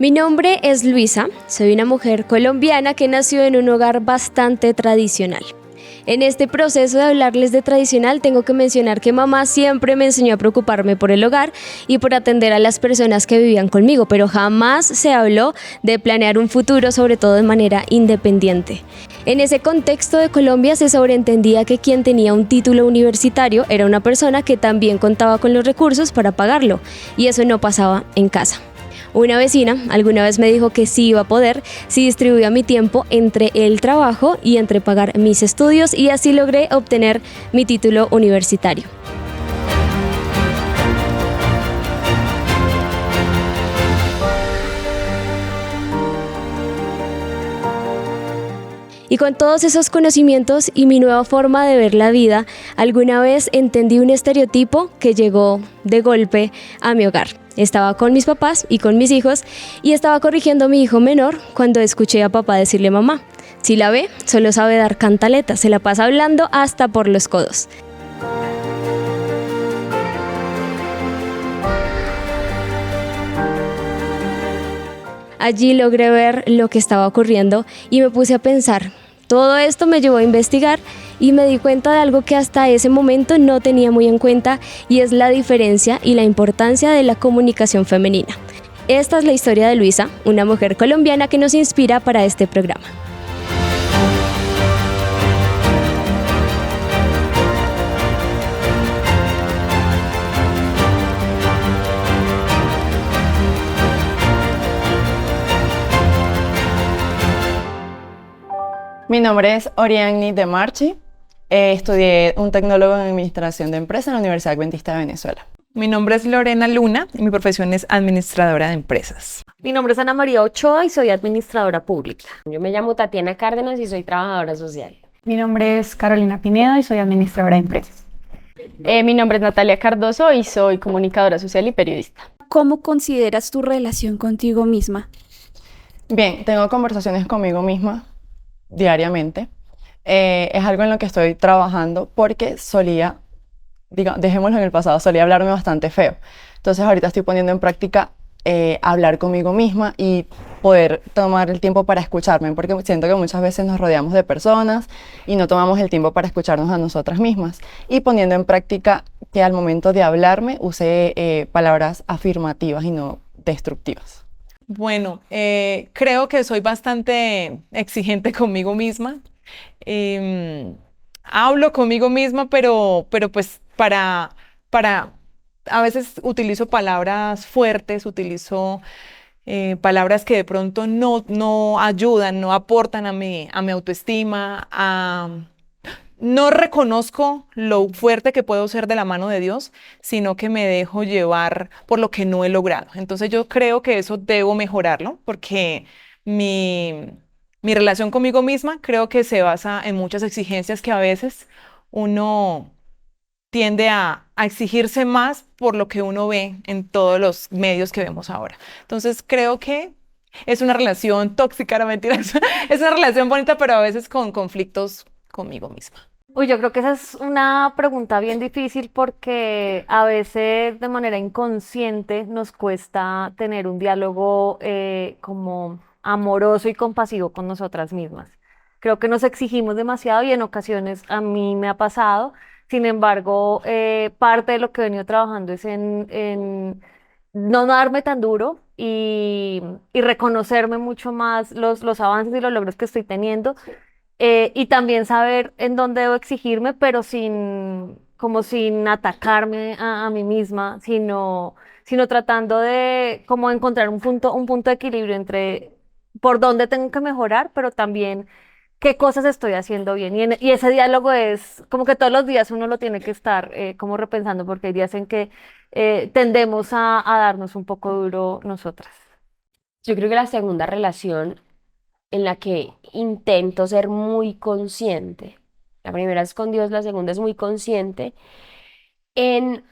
Mi nombre es Luisa, soy una mujer colombiana que nació en un hogar bastante tradicional. En este proceso de hablarles de tradicional tengo que mencionar que mamá siempre me enseñó a preocuparme por el hogar y por atender a las personas que vivían conmigo, pero jamás se habló de planear un futuro, sobre todo de manera independiente. En ese contexto de Colombia se sobreentendía que quien tenía un título universitario era una persona que también contaba con los recursos para pagarlo, y eso no pasaba en casa. Una vecina alguna vez me dijo que sí iba a poder si distribuía mi tiempo entre el trabajo y entre pagar mis estudios, y así logré obtener mi título universitario. Y con todos esos conocimientos y mi nueva forma de ver la vida, alguna vez entendí un estereotipo que llegó de golpe a mi hogar. Estaba con mis papás y con mis hijos y estaba corrigiendo a mi hijo menor cuando escuché a papá decirle: mamá, si la ve, solo sabe dar cantaletas, se la pasa hablando hasta por los codos. Allí logré ver lo que estaba ocurriendo y me puse a pensar. Todo esto me llevó a investigar y me di cuenta de algo que hasta ese momento no tenía muy en cuenta, y es la diferencia y la importancia de la comunicación femenina. Esta es la historia de Luisa, una mujer colombiana que nos inspira para este programa. Mi nombre es Oriani de Marchi. Estudié un tecnólogo en Administración de Empresas en la Universidad Adventista de Venezuela. Mi nombre es Lorena Luna y mi profesión es administradora de empresas. Mi nombre es Ana María Ochoa y soy administradora pública. Yo me llamo Tatiana Cárdenas y soy trabajadora social. Mi nombre es Carolina Pinedo y soy administradora de empresas. Mi nombre es Natalia Cardoso y soy comunicadora social y periodista. ¿Cómo consideras tu relación contigo misma? Bien, tengo conversaciones conmigo misma diariamente. Es algo en lo que estoy trabajando porque solía, dejémoslo en el pasado, solía hablarme bastante feo. Entonces ahorita estoy poniendo en práctica hablar conmigo misma y poder tomar el tiempo para escucharme, porque siento que muchas veces nos rodeamos de personas y no tomamos el tiempo para escucharnos a nosotras mismas. Y poniendo en práctica que al momento de hablarme use palabras afirmativas y no destructivas. Bueno, creo que soy bastante exigente conmigo misma. Hablo conmigo misma, pero pues a veces utilizo palabras fuertes, utilizo palabras que de pronto no ayudan, no aportan a mi autoestima, no reconozco lo fuerte que puedo ser de la mano de Dios, sino que me dejo llevar por lo que no he logrado. Entonces yo creo que eso debo mejorarlo, porque mi relación conmigo misma creo que se basa en muchas exigencias que a veces uno tiende a exigirse más por lo que uno ve en todos los medios que vemos ahora. Entonces creo que es una relación tóxica, no mentiras. Es una relación bonita, pero a veces con conflictos conmigo misma. Uy, yo creo que esa es una pregunta bien difícil porque a veces de manera inconsciente nos cuesta tener un diálogo como amoroso y compasivo con nosotras mismas. Creo que nos exigimos demasiado y en ocasiones a mí me ha pasado. Sin embargo, parte de lo que he venido trabajando es en no darme tan duro y reconocerme mucho más los avances y los logros que estoy teniendo. Y también saber en dónde debo exigirme, pero sin atacarme a mí misma, sino tratando de como encontrar un punto de equilibrio entre por dónde tengo que mejorar, pero también qué cosas estoy haciendo bien. Y ese diálogo es como que todos los días uno lo tiene que estar como repensando, porque hay días en que tendemos a darnos un poco duro nosotras. Yo creo que la segunda relación en la que intento ser muy consciente, la primera es con Dios, la segunda es muy consciente en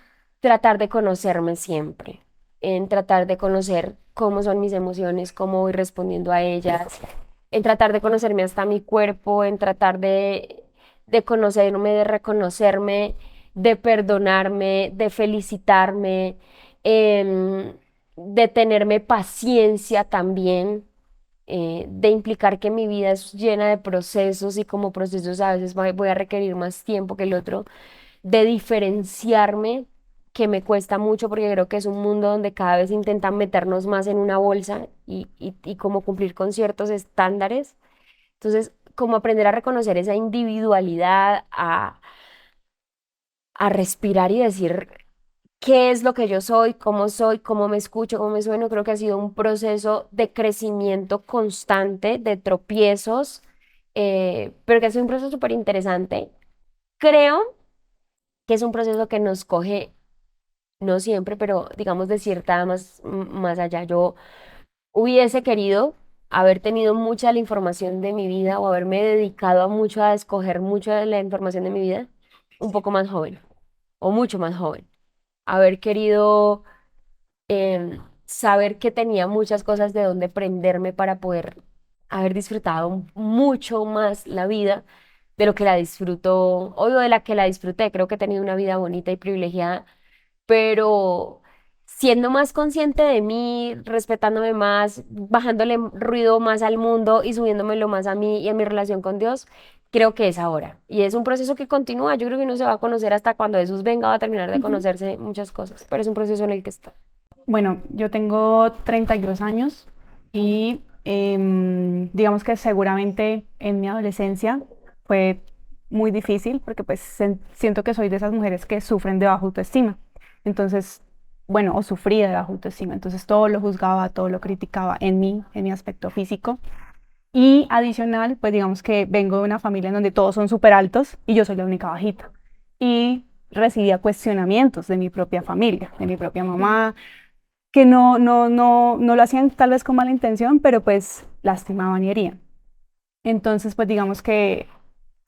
tratar de conocerme siempre, en tratar de conocer cómo son mis emociones, cómo voy respondiendo a ellas, en tratar de conocerme hasta mi cuerpo, en tratar de conocerme, de reconocerme, de perdonarme, de felicitarme, em, de tenerme paciencia también, de implicar que mi vida es llena de procesos y como procesos a veces voy a requerir más tiempo que el otro, de diferenciarme, que me cuesta mucho porque creo que es un mundo donde cada vez intentan meternos más en una bolsa y como cumplir con ciertos estándares. Entonces, como aprender a reconocer esa individualidad, a respirar y decir qué es lo que yo soy, cómo me escucho, cómo me sueno, creo que ha sido un proceso de crecimiento constante, de tropiezos, pero que ha sido un proceso súper interesante. Creo que es un proceso que nos coge, no siempre, pero digamos de cierta edad más allá. Yo hubiese querido haber tenido mucha de la información de mi vida o haberme dedicado a mucho a escoger mucha de la información de mi vida un poco más joven o mucho más joven. Haber querido saber que tenía muchas cosas de donde prenderme para poder haber disfrutado mucho más la vida de lo que la disfruto, o de la que la disfruté. Creo que he tenido una vida bonita y privilegiada, pero siendo más consciente de mí, respetándome más, bajándole ruido más al mundo y subiéndomelo más a mí y a mi relación con Dios, creo que es ahora. Y es un proceso que continúa. Yo creo que uno se va a conocer hasta cuando Jesús venga, va a terminar de Ujú. conocerse muchas cosas, pero es un proceso en el que está. Bueno, yo tengo 32 años y digamos que seguramente en mi adolescencia fue muy difícil porque pues siento que soy de esas mujeres que sufren de baja autoestima. Entonces, bueno, o sufría de baja autoestima. Entonces todo lo juzgaba, todo lo criticaba en mí, en mi aspecto físico. Y adicional, pues digamos que vengo de una familia en donde todos son súper altos y yo soy la única bajita. Y recibía cuestionamientos de mi propia familia, de mi propia mamá, que no lo hacían tal vez con mala intención, pero pues lastimaban y herían. Entonces, pues digamos que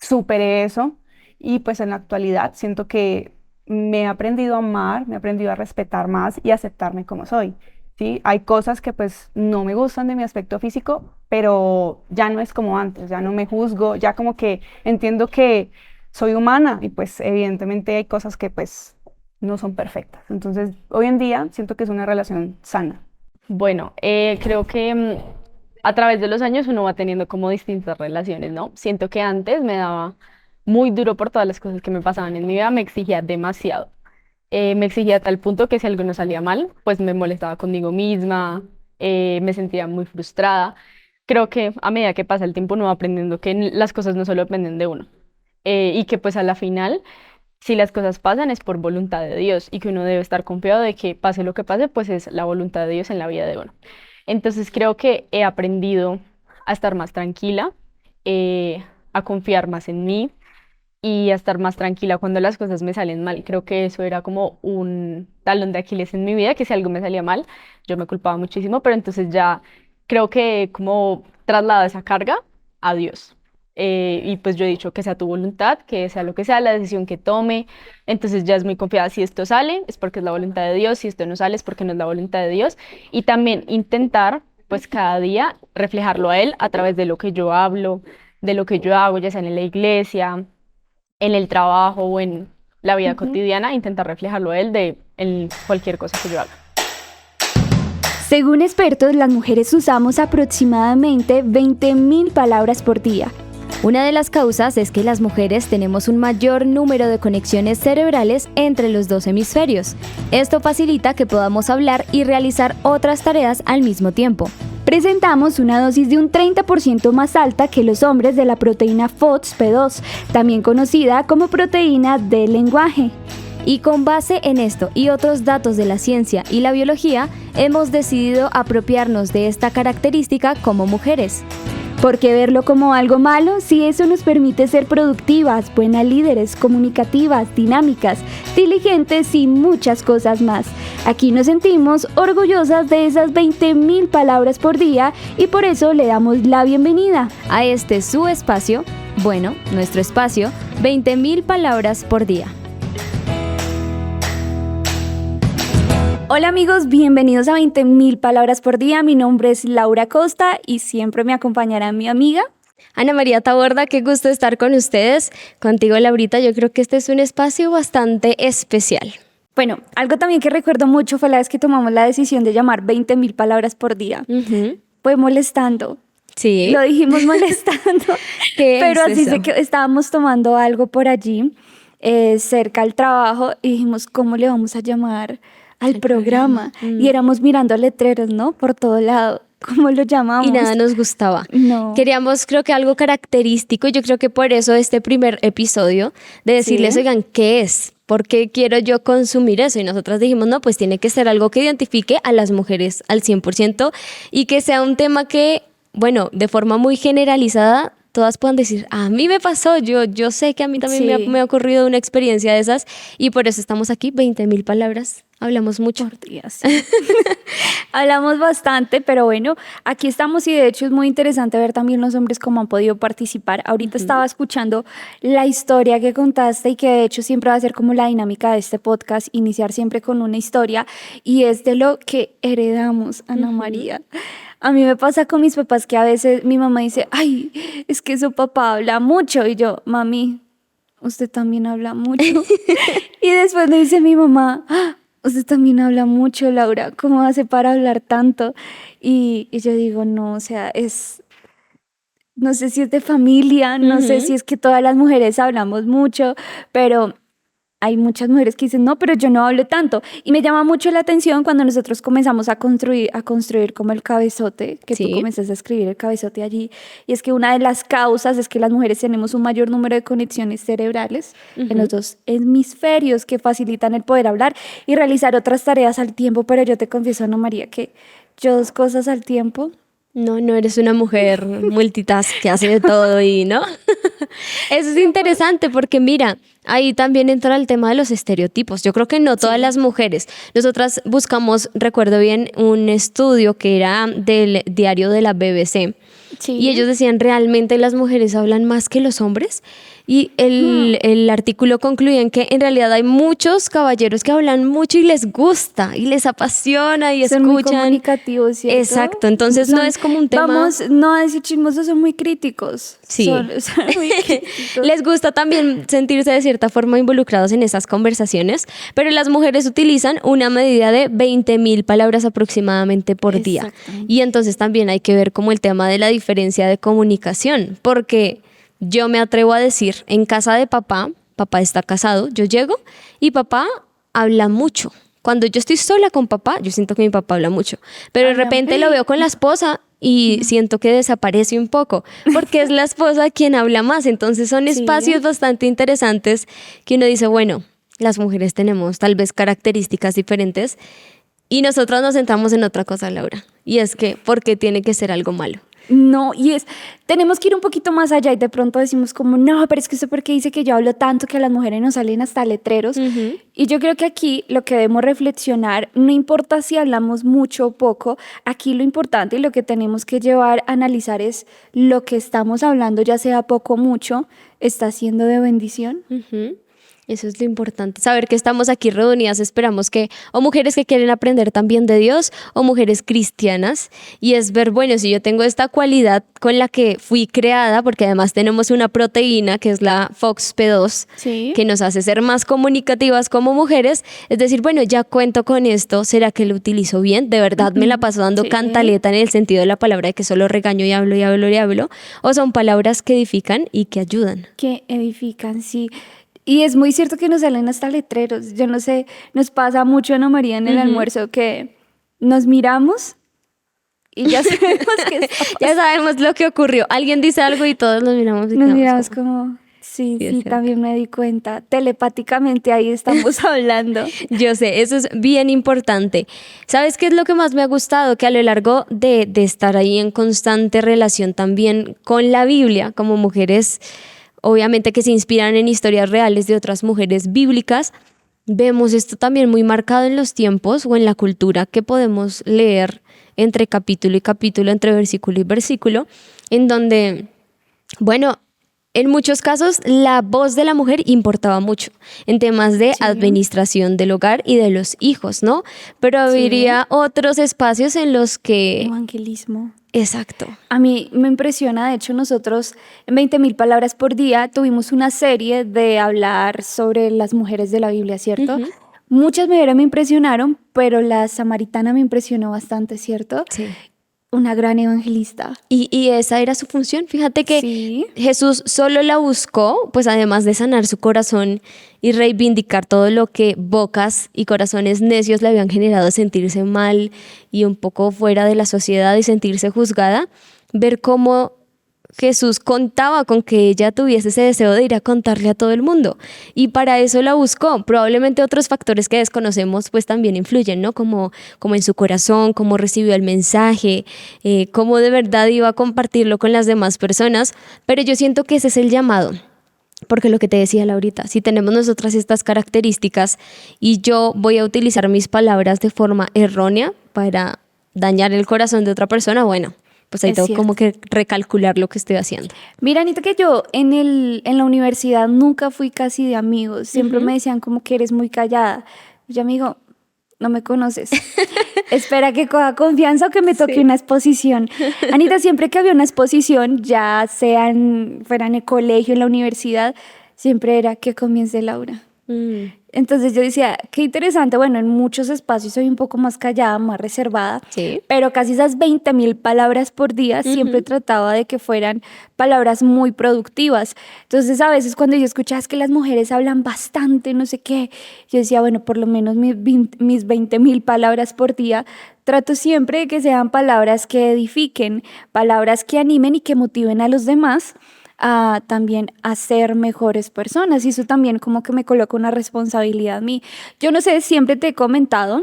superé eso y pues en la actualidad siento que me he aprendido a amar, me he aprendido a respetar más y aceptarme como soy. ¿Sí? Hay cosas que pues no me gustan de mi aspecto físico, pero ya no es como antes, ya no me juzgo, ya como que entiendo que soy humana y pues evidentemente hay cosas que pues no son perfectas. Entonces, hoy en día siento que es una relación sana. Bueno, creo que a través de los años uno va teniendo como distintas relaciones, ¿no? Siento que antes me daba muy duro por todas las cosas que me pasaban en mi vida, me exigía demasiado. Me exigía a tal punto que si algo no salía mal, pues me molestaba conmigo misma, me sentía muy frustrada. Creo que a medida que pasa el tiempo uno va aprendiendo que las cosas no solo dependen de uno, y que pues a la final, si las cosas pasan es por voluntad de Dios y que uno debe estar confiado de que pase lo que pase, pues es la voluntad de Dios en la vida de uno. Entonces creo que he aprendido a estar más tranquila, a confiar más en mí y a estar más tranquila cuando las cosas me salen mal. Creo que eso era como un talón de Aquiles en mi vida, que si algo me salía mal, yo me culpaba muchísimo, pero entonces ya creo que como traslado esa carga a Dios. Y pues yo he dicho que sea tu voluntad, que sea lo que sea, la decisión que tome. Entonces ya es muy confiada, si esto sale es porque es la voluntad de Dios, si esto no sale es porque no es la voluntad de Dios. Y también intentar pues cada día reflejarlo a Él a través de lo que yo hablo, de lo que yo hago, ya sea en la iglesia, en el trabajo o en la vida Ujú. cotidiana, intentar reflejarlo a Él en cualquier cosa que yo haga. Según expertos, las mujeres usamos aproximadamente 20.000 palabras por día. Una de las causas es que las mujeres tenemos un mayor número de conexiones cerebrales entre los dos hemisferios. Esto facilita que podamos hablar y realizar otras tareas al mismo tiempo. Presentamos una dosis de un 30% más alta que los hombres de la proteína FOXP2, también conocida como proteína del lenguaje. Y con base en esto y otros datos de la ciencia y la biología, hemos decidido apropiarnos de esta característica como mujeres. ¿Por qué verlo como algo malo si eso nos permite ser productivas, buenas líderes, comunicativas, dinámicas, diligentes y muchas cosas más? Aquí nos sentimos orgullosas de esas 20.000 palabras por día y por eso le damos la bienvenida A este su espacio, bueno, nuestro espacio, 20.000 palabras por día. Hola amigos, bienvenidos a 20.000 palabras por día. Mi nombre es Laura Costa y siempre me acompañará mi amiga. Ana María Taborda, qué gusto estar con ustedes. Contigo, Laurita, yo creo que este es un espacio bastante especial. Bueno, algo también que recuerdo mucho fue la vez que tomamos la decisión de llamar 20.000 palabras por día. Fue molestando. Sí. Lo dijimos molestando, ¿Qué pero es así eso? sé que estábamos tomando algo por allí, cerca al trabajo, y dijimos, ¿cómo le vamos a llamar al programa? Y éramos mirando letreros, ¿no? Por todo lado. ¿Cómo lo llamamos? Y nada nos gustaba. No. Queríamos, creo que algo característico, y yo creo que por eso este primer episodio, de decirles, Sí. oigan, ¿qué es? ¿Por qué quiero yo consumir eso? Y nosotras dijimos, no, pues tiene que ser algo que identifique a las mujeres al 100% y que sea un tema que, bueno, de forma muy generalizada, todas puedan decir, a mí me pasó, yo sé que a mí también Sí. me ha ocurrido una experiencia de esas, y por eso estamos aquí, 20.000 palabras, hablamos mucho. Por días. Hablamos bastante, pero bueno, aquí estamos y de hecho es muy interesante ver también los hombres cómo han podido participar. Ahorita estaba escuchando la historia que contaste y que de hecho siempre va a ser como la dinámica de este podcast, iniciar siempre con una historia y es de lo que heredamos, Ana María. A mí me pasa con mis papás que a veces mi mamá dice, ay, es que su papá habla mucho y yo, mami, usted también habla mucho. Y después me dice mi mamá, "Ah, usted también habla mucho, Laura, ¿cómo hace para hablar tanto?" Y yo digo, no, o sea, no sé si es de familia, no sé si es que todas las mujeres hablamos mucho, pero hay muchas mujeres que dicen, no, pero yo no hablo tanto. Y me llama mucho la atención cuando nosotros comenzamos a construir como el cabezote, que tú Sí. comenzaste a escribir el cabezote allí. Y es que una de las causas es que las mujeres tenemos un mayor número de conexiones cerebrales en los dos hemisferios que facilitan el poder hablar y realizar otras tareas al tiempo. Pero yo te confieso, Ana María, que yo 2 cosas al tiempo. No eres una mujer multitask que hace de todo y, ¿no? Eso es interesante porque mira, ahí también entra el tema de los estereotipos. Yo creo que no todas las mujeres. Nosotras buscamos, recuerdo bien, un estudio que era del diario de la BBC. Sí. Y ellos decían, ¿realmente las mujeres hablan más que los hombres? Y el artículo concluía en que en realidad hay muchos caballeros que hablan mucho y les gusta y les apasiona y Son muy escuchan. comunicativos, ¿cierto? Exacto, entonces no es como un tema. Vamos, no a decir chismosos, son muy críticos. Sí. Son muy críticos. Les gusta también sentirse de cierta forma involucrados en esas conversaciones, pero las mujeres utilizan una medida de 20.000 palabras aproximadamente por día. Exactamente. Y entonces también hay que ver como el tema de la diferencia de comunicación, porque yo me atrevo a decir, en casa de papá está casado, yo llego y papá habla mucho. Cuando yo estoy sola con papá, yo siento que mi papá habla mucho, pero de repente lo veo con la esposa y siento que desaparece un poco, porque es la esposa quien habla más. Entonces son espacios bastante interesantes que uno dice, bueno, las mujeres tenemos tal vez características diferentes y nosotros nos centramos en otra cosa, Laura, y es que, ¿por qué tiene que ser algo malo? No, tenemos que ir un poquito más allá y de pronto decimos como, no, pero es que usted porque dice que yo hablo tanto que a las mujeres nos salen hasta letreros. Y yo creo que aquí lo que debemos reflexionar, no importa si hablamos mucho o poco, aquí lo importante y lo que tenemos que llevar a analizar es lo que estamos hablando, ya sea poco o mucho, está siendo de bendición. Eso es lo importante, saber que estamos aquí reunidas, esperamos que, o mujeres que quieren aprender también de Dios, o mujeres cristianas, y es ver, bueno, si yo tengo esta cualidad con la que fui creada, porque además tenemos una proteína que es la FOXP2, Sí. que nos hace ser más comunicativas como mujeres, es decir, bueno, ya cuento con esto, ¿será que lo utilizo bien? ¿De verdad me la paso dando Sí. cantaleta en el sentido de la palabra de que solo regaño y hablo y hablo y hablo? ¿O son palabras que edifican y que ayudan? Que edifican, sí. Y es muy cierto que nos salen hasta letreros. Yo no sé, nos pasa mucho, Ana María, en el almuerzo que nos miramos y ya sabemos que está Ya sabemos lo que ocurrió. Alguien dice algo y todos nos miramos. Y Nos quedamos miramos como- como, sí, Sí, es sí, cierto. también me di cuenta. Telepáticamente ahí estamos hablando. Yo sé, eso es bien importante. ¿Sabes qué es lo que más me ha gustado? Que a lo largo de estar ahí en constante relación también con la Biblia, como mujeres, obviamente que se inspiran en historias reales de otras mujeres bíblicas, vemos esto también muy marcado en los tiempos o en la cultura que podemos leer entre capítulo y capítulo, entre versículo y versículo, en donde, bueno, en muchos casos la voz de la mujer importaba mucho en temas de administración del hogar y de los hijos, ¿no? Pero habría otros espacios en los que... Evangelismo. Exacto. A mí me impresiona, de hecho nosotros en 20.000 palabras por día tuvimos una serie de hablar sobre las mujeres de la Biblia, ¿cierto? Muchas mujeres me impresionaron, pero la samaritana me impresionó bastante, ¿cierto? Sí. Una gran evangelista. Y esa era su función. Fíjate que Sí. Jesús solo la buscó, pues además de sanar su corazón y reivindicar todo lo que bocas y corazones necios le habían generado sentirse mal y un poco fuera de la sociedad y sentirse juzgada, ver cómo Jesús contaba con que ella tuviese ese deseo de ir a contarle a todo el mundo y para eso la buscó. Probablemente otros factores que desconocemos pues también influyen, ¿no? Como en su corazón, cómo recibió el mensaje, cómo de verdad iba a compartirlo con las demás personas, pero yo siento que ese es el llamado. Porque lo que te decía Laurita, si tenemos nosotras estas características y yo voy a utilizar mis palabras de forma errónea para dañar el corazón de otra persona, bueno, pues ahí Es tengo cierto. como que recalcular lo que estoy haciendo. Mira, Anita, que yo en la universidad nunca fui casi de amigos. Siempre me decían como que eres muy callada. Yo me digo, no me conoces. Espera que coja confianza o que me toque una exposición. Anita, siempre que había una exposición, ya fuera en el colegio, en la universidad, siempre era que comience Laura. Entonces yo decía, qué interesante, bueno, en muchos espacios soy un poco más callada, más reservada, Sí. pero casi esas 20.000 palabras por día siempre trataba de que fueran palabras muy productivas. Entonces a veces cuando yo escuchaba que las mujeres hablan bastante, no sé qué, yo decía, bueno, por lo menos mis 20.000 palabras por día, trato siempre de que sean palabras que edifiquen, palabras que animen y que motiven a los demás a también a ser mejores personas, y eso también como que me coloca una responsabilidad a mí. Yo no sé, siempre te comentaba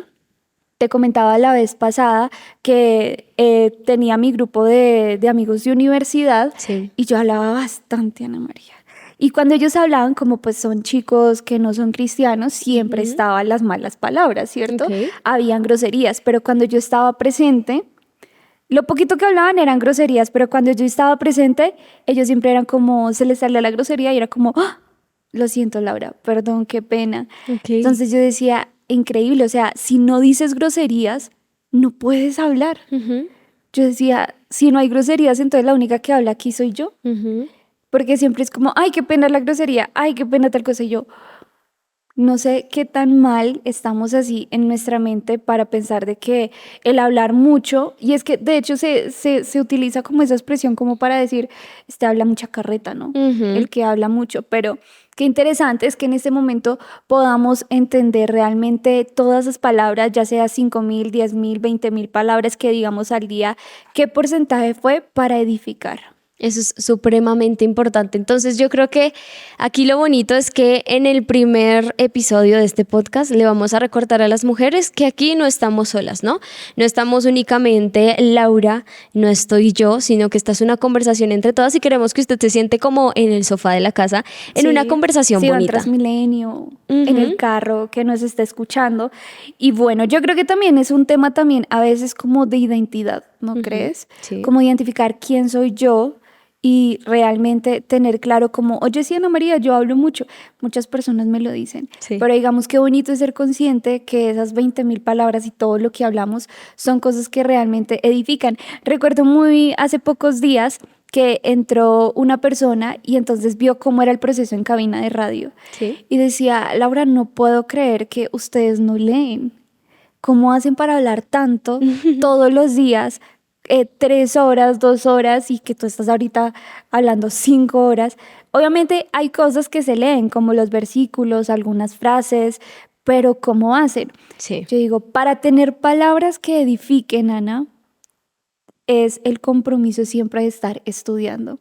la vez pasada que tenía mi grupo de amigos de universidad Sí. y yo hablaba bastante, Ana María. Y cuando ellos hablaban, como pues son chicos que no son cristianos, siempre estaban las malas palabras, ¿cierto? Ok. Habían groserías, pero cuando yo estaba presente, lo poquito que hablaban eran groserías, pero cuando yo estaba presente, ellos siempre eran como, se les salía la grosería y era como, "Ah, lo siento, Laura, perdón, qué pena". Ok. Entonces yo decía, increíble, o sea, si no dices groserías, no puedes hablar. Ujú, Yo decía, si no hay groserías, entonces la única que habla aquí soy yo, ujú. porque siempre es como, ay, qué pena la grosería, ay, qué pena tal cosa, y yo, no sé qué tan mal estamos así en nuestra mente para pensar de que el hablar mucho, y es que de hecho se utiliza como esa expresión como para decir, este habla mucha carreta, ¿no? Ujú. El que habla mucho, pero qué interesante es que en este momento podamos entender realmente todas las palabras, ya sea 5.000, 10.000, 20.000 palabras que digamos al día, qué porcentaje fue para edificar. Eso es supremamente importante. Entonces yo creo que aquí lo bonito es que en el primer episodio de este podcast le vamos a recordar a las mujeres que aquí no estamos solas, ¿no? No estamos únicamente Laura, no estoy yo, sino que esta es una conversación entre todas y queremos que usted se siente como en el sofá de la casa, en Sí, una conversación sí, va en bonita. Transmilenio, en Ujú. el carro que nos está escuchando. Y bueno, yo creo que también es un tema también a veces como de identidad, ¿no crees? Sí. Como identificar quién soy yo y realmente tener claro como, oye, sí, Ana María, yo hablo mucho. Muchas personas me lo dicen. Sí. Pero digamos qué bonito es ser consciente que esas 20.000 palabras y todo lo que hablamos son cosas que realmente edifican. Recuerdo muy hace pocos días que entró una persona y entonces vio cómo era el proceso en cabina de radio. Sí. Y decía, Laura, no puedo creer que ustedes no leen. ¿Cómo hacen para hablar tanto todos los días? 3 horas, 2 horas, y que tú estás ahorita hablando 5 horas. Obviamente hay cosas que se leen, como los versículos, algunas frases, pero ¿cómo hacen? Sí. Yo digo, para tener palabras que edifiquen, Ana, es el compromiso siempre de estar estudiando.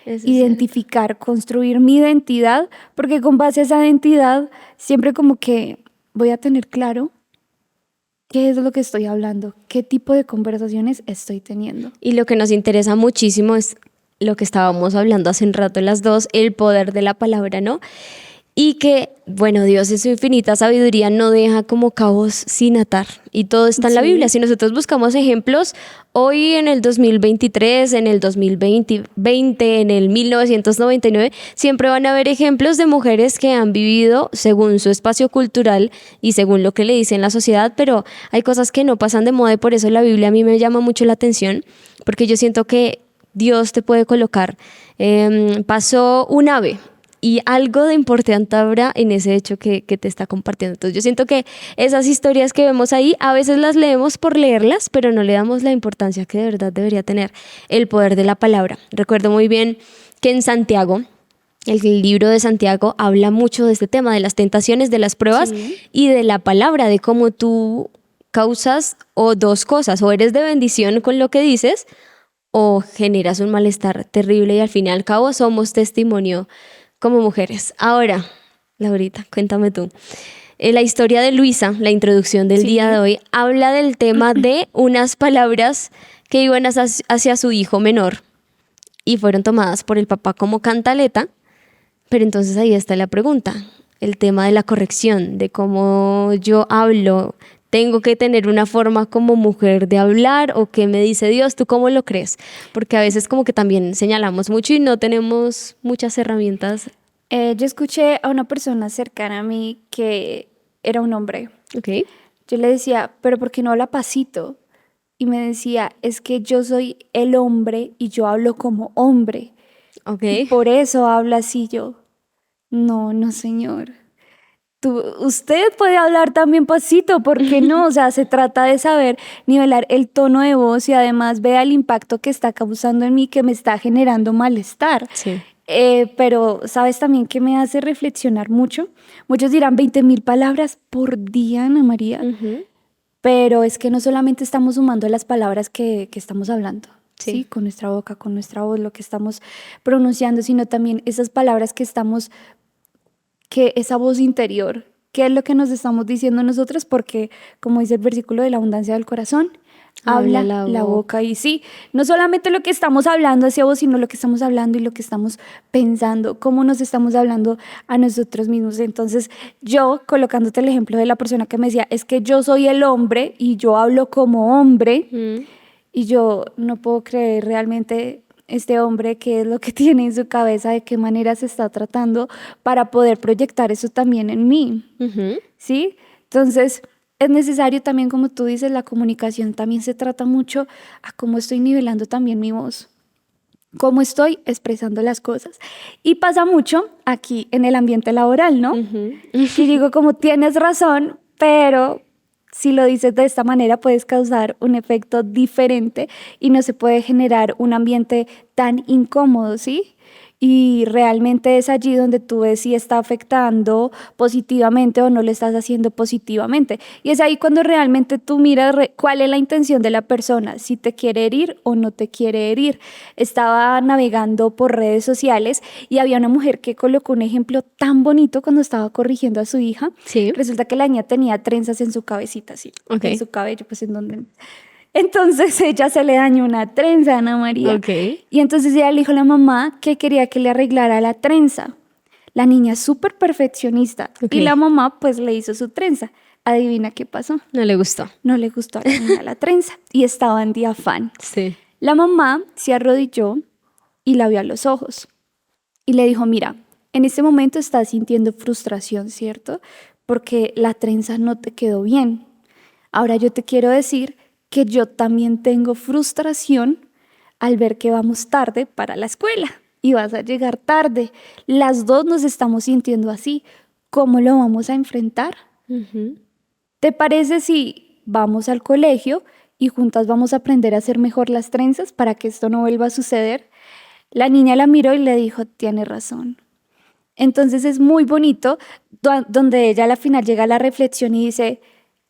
Eso es Identificar, construir mi identidad, porque con base a esa identidad siempre como que voy a tener claro qué es lo que estoy hablando, qué tipo de conversaciones estoy teniendo. Y lo que nos interesa muchísimo es lo que estábamos hablando hace un rato las dos, el poder de la palabra, ¿no? Y que, bueno, Dios en su infinita sabiduría no deja como cabos sin atar. Y todo está en la Sí. Biblia. Si nosotros buscamos ejemplos, hoy en el 2023, en el 2020, en el 1999, siempre van a haber ejemplos de mujeres que han vivido según su espacio cultural y según lo que le dice en la sociedad, pero hay cosas que no pasan de moda y por eso la Biblia a mí me llama mucho la atención, porque yo siento que Dios te puede colocar. Pasó un ave y algo de importante habrá en ese hecho que te está compartiendo. Entonces yo siento que esas historias que vemos ahí, a veces las leemos por leerlas, pero no le damos la importancia que de verdad debería tener el poder de la palabra. Recuerdo muy bien que en Santiago, el libro de Santiago habla mucho de este tema, de las tentaciones, de las pruebas y de la palabra, de cómo tú causas o dos cosas, o eres de bendición con lo que dices o generas un malestar terrible y al fin y al cabo somos testimonio como mujeres. Ahora, Laurita, cuéntame tú. La historia de Luisa, la introducción del día de hoy, habla del tema de unas palabras que iban hacia su hijo menor y fueron tomadas por el papá como cantaleta, pero entonces ahí está la pregunta, el tema de la corrección, de cómo yo hablo. ¿Tengo que tener una forma como mujer de hablar o qué me dice Dios? ¿Tú cómo lo crees? Porque a veces como que también señalamos mucho y no tenemos muchas herramientas. Yo escuché a una persona cercana a mí que era un hombre. Ok. Yo le decía, ¿pero por qué no habla pasito? Y me decía, es que yo soy el hombre y yo hablo como hombre. Ok. Y por eso habla así yo. No, no, señor. Usted puede hablar también pasito, ¿por qué no? O sea, se trata de saber nivelar el tono de voz y además vea el impacto que está causando en mí, que me está generando malestar. Sí. Pero ¿sabes también que me hace reflexionar mucho? Muchos dirán 20.000 palabras por día, Ana María, pero es que no solamente estamos sumando las palabras que estamos hablando, ¿sí? Con nuestra boca, con nuestra voz, lo que estamos pronunciando, sino también esas palabras que esa voz interior, ¿qué es lo que nos estamos diciendo nosotras? Porque, como dice el versículo de la abundancia del corazón, habla la boca. Y sí, no solamente lo que estamos hablando hacia vos, sino lo que estamos hablando y lo que estamos pensando, cómo nos estamos hablando a nosotros mismos. Entonces, yo, colocándote el ejemplo de la persona que me decía, es que yo soy el hombre y yo hablo como hombre, y yo no puedo creer realmente este hombre qué es lo que tiene en su cabeza, de qué manera se está tratando para poder proyectar eso también en mí, ¿sí? Entonces, es necesario también, como tú dices, la comunicación también se trata mucho a cómo estoy nivelando también mi voz, cómo estoy expresando las cosas. Y pasa mucho aquí en el ambiente laboral, ¿no? Y digo, como tienes razón, pero si lo dices de esta manera puedes causar un efecto diferente y no se puede generar un ambiente tan incómodo, ¿sí? Y realmente es allí donde tú ves si está afectando positivamente o no lo estás haciendo positivamente. Y es ahí cuando realmente tú miras cuál es la intención de la persona, si te quiere herir o no te quiere herir. Estaba navegando por redes sociales y había una mujer que colocó un ejemplo tan bonito cuando estaba corrigiendo a su hija. Sí. Resulta que la niña tenía trenzas en su cabecita, así, Okay. en su cabello, pues en donde... Entonces ella se le dañó una trenza a Ana María. Okay. Y entonces ella le dijo a la mamá que quería que le arreglara la trenza. La niña súper perfeccionista. Okay. Y la mamá pues le hizo su trenza. Adivina qué pasó. No le gustó. No le gustó a la niña la trenza. Y estaba en afán. Sí. La mamá se arrodilló y la vio a los ojos. Y le dijo, mira, en este momento estás sintiendo frustración, ¿cierto? Porque la trenza no te quedó bien. Ahora yo te quiero decir que yo también tengo frustración al ver que vamos tarde para la escuela y vas a llegar tarde. Las dos nos estamos sintiendo así. ¿Cómo lo vamos a enfrentar? ¿Te parece si vamos al colegio y juntas vamos a aprender a hacer mejor las trenzas para que esto no vuelva a suceder? La niña la miró y le dijo, tiene razón. Entonces es muy bonito donde ella a la final llega a la reflexión y dice,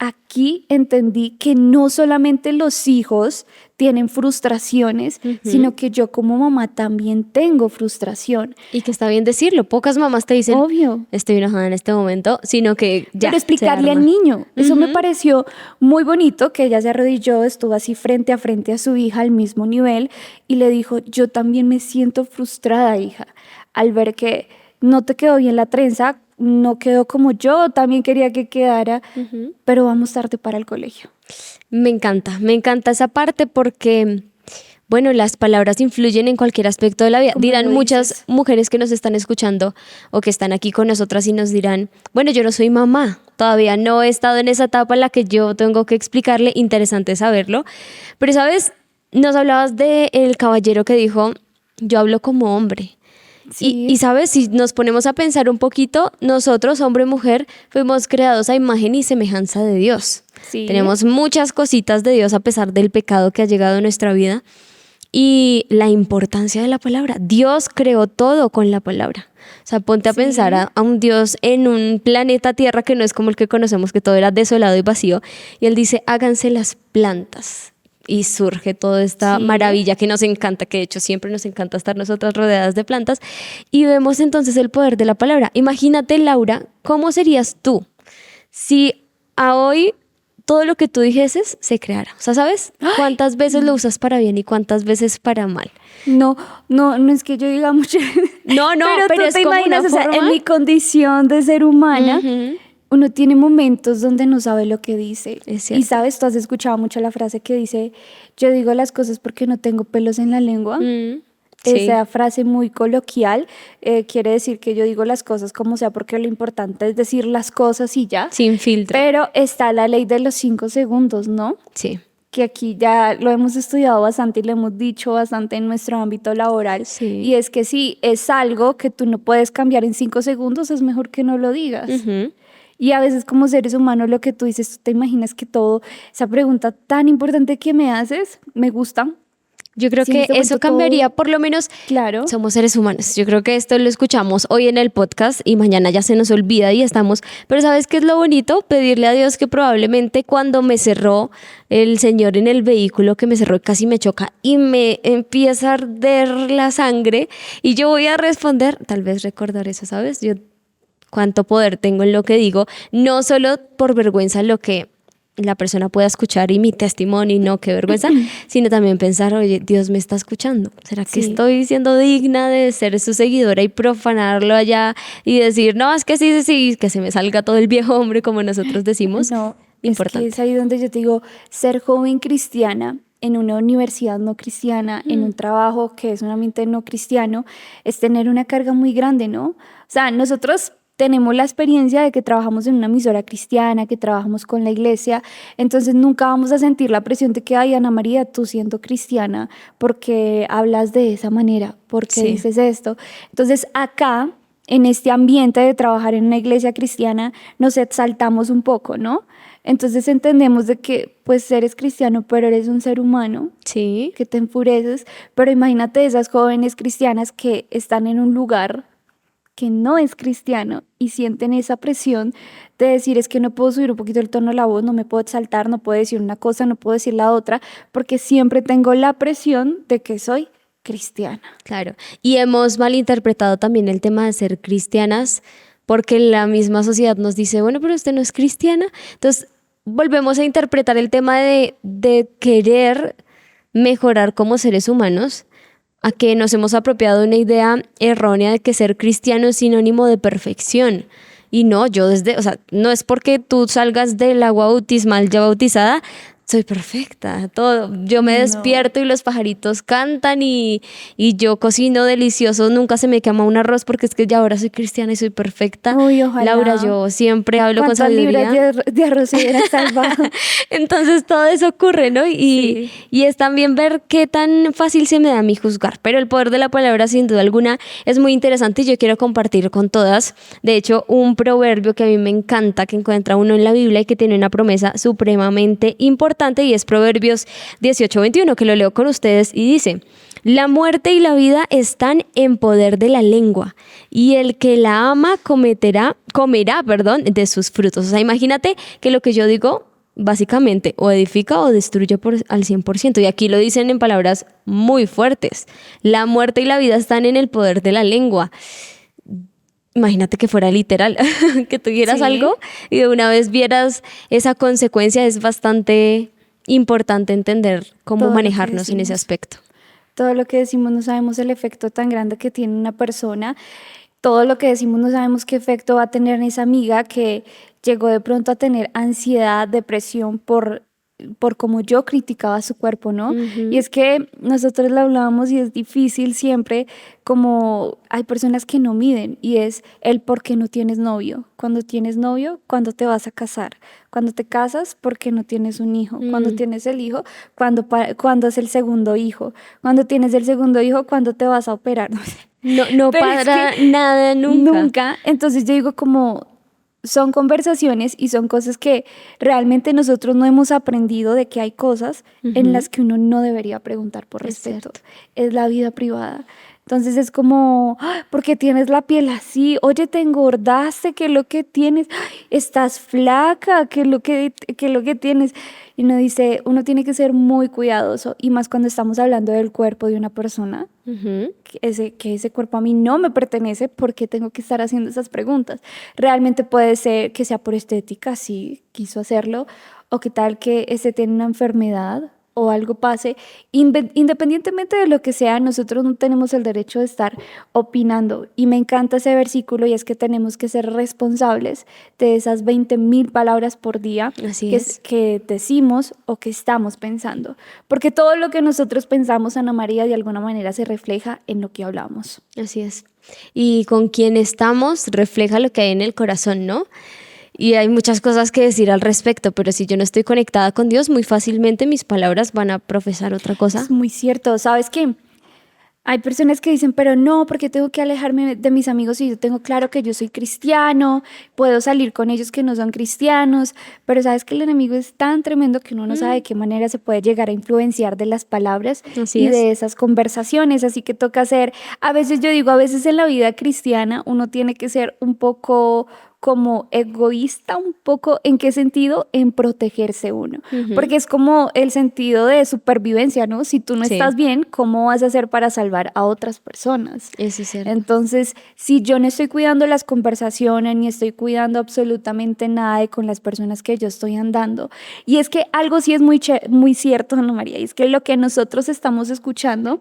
aquí entendí que no solamente los hijos tienen frustraciones, sino que yo como mamá también tengo frustración. Y que está bien decirlo. Pocas mamás te dicen, obvio, estoy enojada en este momento, sino que ya. Pero explicarle al niño, eso me pareció muy bonito, que ella se arrodilló, estuvo así frente a su hija al mismo nivel y le dijo, yo también me siento frustrada, hija, al ver que no te quedó bien la trenza, no quedó como yo también quería que quedara, pero vamos tarde para el colegio. Me encanta esa parte porque, bueno, las palabras influyen en cualquier aspecto de la vida. Dirán muchas mujeres que nos están escuchando o que están aquí con nosotras y nos dirán, bueno, yo no soy mamá, todavía no he estado en esa etapa en la que yo tengo que explicarle, interesante saberlo. Pero, ¿sabes? Nos hablabas del caballero que dijo, yo hablo como hombre. Sí. Y sabes, si nos ponemos a pensar un poquito, nosotros, hombre y mujer, fuimos creados a imagen y semejanza de Dios. Sí. Tenemos muchas cositas de Dios a pesar del pecado que ha llegado a nuestra vida y la importancia de la palabra. Dios creó todo con la palabra. O sea, ponte a pensar a un Dios en un planeta Tierra que no es como el que conocemos, que todo era desolado y vacío. Y Él dice, háganse las plantas. Y surge toda esta maravilla que nos encanta, que de hecho siempre nos encanta estar nosotras rodeadas de plantas. Y vemos entonces el poder de la palabra. Imagínate, Laura, ¿cómo serías tú si a hoy todo lo que tú dijeses se creara? O sea, ¿sabes cuántas veces lo usas para bien y cuántas veces para mal? No es que yo diga mucho. No, pero tú es te como imaginas, una o sea, en forma. mi condición de ser humana, uno tiene momentos donde no sabe lo que dice. Es cierto. Y sabes, tú has escuchado mucho la frase que dice, yo digo las cosas porque no tengo pelos en la lengua. Sí. Esa frase muy coloquial quiere decir que yo digo las cosas como sea porque lo importante es decir las cosas y ya. Sin filtro. Pero está la ley de los 5 segundos, ¿no? Sí. Que aquí ya lo hemos estudiado bastante y lo hemos dicho bastante en nuestro ámbito laboral. Sí. Y es que si es algo que tú no puedes cambiar en 5 segundos, es mejor que no lo digas. Ujú. Y a veces como seres humanos lo que tú dices, tú te imaginas que todo, esa pregunta tan importante que me haces, me gusta. Yo creo Sí, en que este eso momento cambiaría, todo- por lo menos Claro. somos seres humanos. Yo creo que esto lo escuchamos hoy en el podcast y mañana ya se nos olvida y estamos. Pero ¿sabes qué es lo bonito? Pedirle a Dios que probablemente cuando me cerró el Señor en el vehículo, que me cerró y casi me choca y me empieza a arder la sangre y yo voy a responder, tal vez recordar eso, ¿sabes? Yo cuánto poder tengo en lo que digo, no solo por vergüenza lo que la persona pueda escuchar y mi testimonio y no, qué vergüenza, sino también pensar, oye, Dios me está escuchando. ¿Será que Sí. estoy siendo digna de ser su seguidora y profanarlo allá y decir, no, es que sí, que se me salga todo el viejo hombre como nosotros decimos? No, Importante. es que es ahí donde yo te digo, ser joven cristiana en una universidad no cristiana, en un trabajo que es un ambiente no cristiano, es tener una carga muy grande, ¿no? O sea, nosotros tenemos la experiencia de que trabajamos en una emisora cristiana, que trabajamos con la iglesia, entonces nunca vamos a sentir la presión de que, ay, Ana María, tú siendo cristiana, porque hablas de esa manera, porque Sí. dices esto. Entonces acá, en este ambiente de trabajar en una iglesia cristiana, nos exaltamos un poco, ¿no? Entonces entendemos de que, pues, eres cristiano, pero eres un ser humano, Sí. que te enfureces, pero imagínate esas jóvenes cristianas que están en un lugar que no es cristiano y sienten esa presión de decir es que no puedo subir un poquito el tono de la voz, no me puedo exaltar, no puedo decir una cosa, no puedo decir la otra, porque siempre tengo la presión de que soy cristiana. Claro, y hemos malinterpretado también el tema de ser cristianas porque la misma sociedad nos dice, bueno, pero usted no es cristiana. Entonces, volvemos a interpretar el tema de querer mejorar como seres humanos a que nos hemos apropiado de una idea errónea de que ser cristiano es sinónimo de perfección. Y no, o sea, no es porque tú salgas del agua bautismal ya bautizada, soy perfecta, todo. Yo me despierto y los pajaritos cantan y yo cocino delicioso, nunca se me quema un arroz porque es que ya ahora soy cristiana y soy perfecta. Uy, ojalá. Laura, yo siempre hablo con ¿Cuántas libras sabiduría. de arroz se hubiera salvado? Entonces todo eso ocurre, ¿no? Y es también ver qué tan fácil se me da a mí juzgar. Pero el poder de la palabra, sin duda alguna, es muy interesante y yo quiero compartir con todas. De hecho, un proverbio que a mí me encanta, que encuentra uno en la Biblia y que tiene una promesa supremamente importante y es Proverbios 18:21, que lo leo con ustedes y dice: la muerte y la vida están en poder de la lengua y el que la ama comerá, de sus frutos. O sea, imagínate que lo que yo digo básicamente o edifica o destruye al 100%. Y aquí lo dicen en palabras muy fuertes. La muerte y la vida están en el poder de la lengua. Imagínate que fuera literal, que tuvieras algo y de una vez vieras esa consecuencia. Es bastante importante entender cómo Todo lo que manejarnos en ese decimos. aspecto. Todo lo que decimos no sabemos el efecto tan grande que tiene una persona. Todo lo que decimos no sabemos qué efecto va a tener en esa amiga que llegó de pronto a tener ansiedad, depresión por como yo criticaba su cuerpo, ¿no? Y es que nosotros lo hablábamos y es difícil siempre, como hay personas que no miden y es el por qué no tienes novio. Cuando tienes novio, cuando te vas a casar. Cuando te casas, porque no tienes un hijo. Cuando tienes el hijo, cuando es el segundo hijo. Cuando tienes el segundo hijo, cuando te vas a operar. No Pero es para que nada nunca. nunca. Entonces yo digo como son conversaciones y son cosas que realmente nosotros no hemos aprendido de que hay cosas en las que uno no debería preguntar por Es respeto. Es la vida privada. Entonces es como, "Ay, ¿por qué tienes la piel así? Oye, te engordaste, ¿qué es lo que tienes? Ay, estás flaca, qué es lo que tienes?" Y uno dice, uno tiene que ser muy cuidadoso y más cuando estamos hablando del cuerpo de una persona Ujú. que ese cuerpo a mí no me pertenece, ¿por qué tengo que estar haciendo esas preguntas? Realmente puede ser que sea por estética, sí, quiso hacerlo, o qué tal que ese tiene una enfermedad o algo pase. Independientemente de lo que sea, nosotros no tenemos el derecho de estar opinando. Y me encanta ese versículo y es que tenemos que ser responsables de esas 20.000 palabras por día Así es. que decimos o que estamos pensando. Porque todo lo que nosotros pensamos, Ana María, de alguna manera se refleja en lo que hablamos. Así es. Y con quien estamos refleja lo que hay en el corazón, ¿no? Y hay muchas cosas que decir al respecto, pero si yo no estoy conectada con Dios, muy fácilmente mis palabras van a profesar otra cosa. Es muy cierto. ¿Sabes qué? Hay personas que dicen, pero no, porque tengo que alejarme de mis amigos y yo tengo claro que yo soy cristiano, puedo salir con ellos que no son cristianos, pero sabes que el enemigo es tan tremendo que uno no sabe de qué manera se puede llegar a influenciar de las palabras Así y es. de esas conversaciones, así que toca ser, a veces yo digo, a veces en la vida cristiana uno tiene que ser un poco como egoísta, un poco, ¿en qué sentido? En protegerse uno, porque es como el sentido de supervivencia, ¿no? Si tú no Sí. estás bien, ¿cómo vas a hacer para salvar a otras personas? Eso es cierto. Entonces, si yo no estoy cuidando las conversaciones ni estoy cuidando absolutamente nada de con las personas que yo estoy andando, y es que algo sí es muy cierto, Ana María, y es que lo que nosotros estamos escuchando,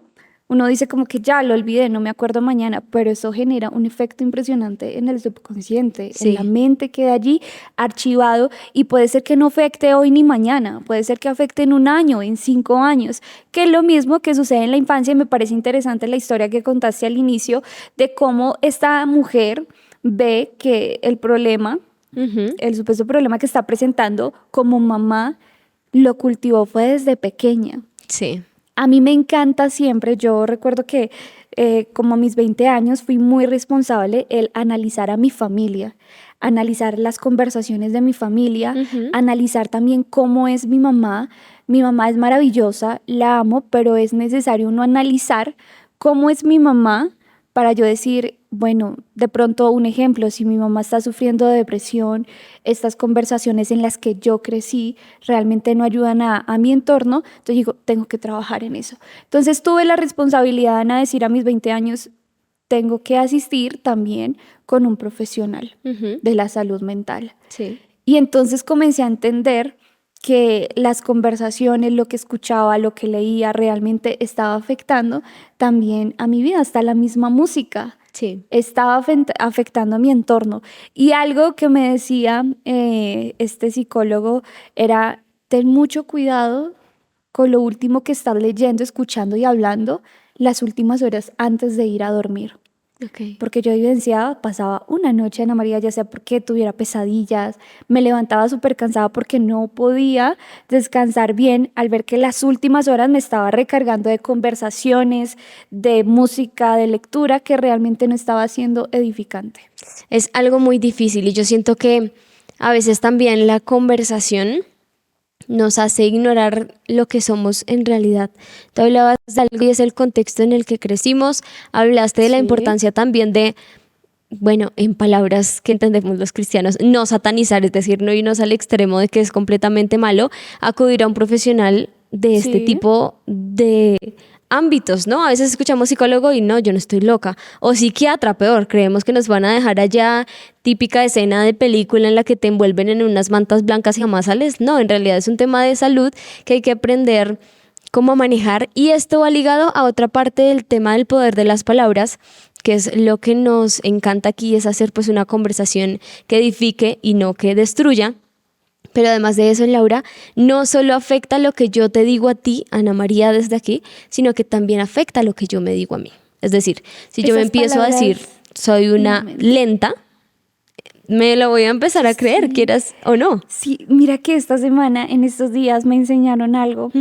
uno dice como que ya lo olvidé, no me acuerdo mañana, pero eso genera un efecto impresionante en el subconsciente, Sí. en la mente queda allí archivado y puede ser que no afecte hoy ni mañana, puede ser que afecte en un año, en 5 años, que es lo mismo que sucede en la infancia. Y me parece interesante la historia que contaste al inicio de cómo esta mujer ve que el problema, Ujú. el supuesto problema que está presentando como mamá, lo cultivó fue desde pequeña. Sí. A mí me encanta siempre, yo recuerdo que como a mis 20 años fui muy responsable el analizar a mi familia, analizar las conversaciones de mi familia, Ujú. analizar también cómo es mi mamá. Mi mamá es maravillosa, la amo, pero es necesario uno analizar cómo es mi mamá para yo decir, bueno, de pronto un ejemplo, si mi mamá está sufriendo de depresión, estas conversaciones en las que yo crecí realmente no ayudan a mi entorno, entonces digo, tengo que trabajar en eso. Entonces tuve la responsabilidad, Ana, de decir a mis 20 años, tengo que asistir también con un profesional Ujú. de la salud mental. Sí. Y entonces comencé a entender que las conversaciones, lo que escuchaba, lo que leía, realmente estaba afectando también a mi vida, hasta la misma música Sí. estaba afectando a mi entorno. Y algo que me decía este psicólogo era, ten mucho cuidado con lo último que estás leyendo, escuchando y hablando las últimas horas antes de ir a dormir. Ok. Porque yo vivenciaba, pasaba una noche, Ana María, ya sea porque tuviera pesadillas, me levantaba súper cansada porque no podía descansar bien al ver que las últimas horas me estaba recargando de conversaciones, de música, de lectura que realmente no estaba siendo edificante. Es algo muy difícil y yo siento que a veces también la conversación nos hace ignorar lo que somos en realidad. Tú hablabas de algo y es el contexto en el que crecimos, hablaste de la Sí. importancia también de, bueno, en palabras que entendemos los cristianos, no satanizar, es decir, no irnos al extremo de que es completamente malo acudir a un profesional de este Sí. tipo de ámbitos, ¿no? A veces escuchamos psicólogo y no, yo no estoy loca. O psiquiatra, peor, creemos que nos van a dejar allá, típica escena de película en la que te envuelven en unas mantas blancas y jamás sales. No, en realidad es un tema de salud que hay que aprender cómo manejar. Y esto va ligado a otra parte del tema del poder de las palabras, que es lo que nos encanta aquí, es hacer pues una conversación que edifique y no que destruya. Pero además de eso, Laura, no solo afecta lo que yo te digo a ti, Ana María, desde aquí, sino que también afecta lo que yo me digo a mí. Es decir, si yo me Esas empiezo a decir, palabras, soy una nuevamente. lenta, me lo voy a empezar a creer, Sí. quieras o no. Sí, mira que esta semana, en estos días, me enseñaron algo.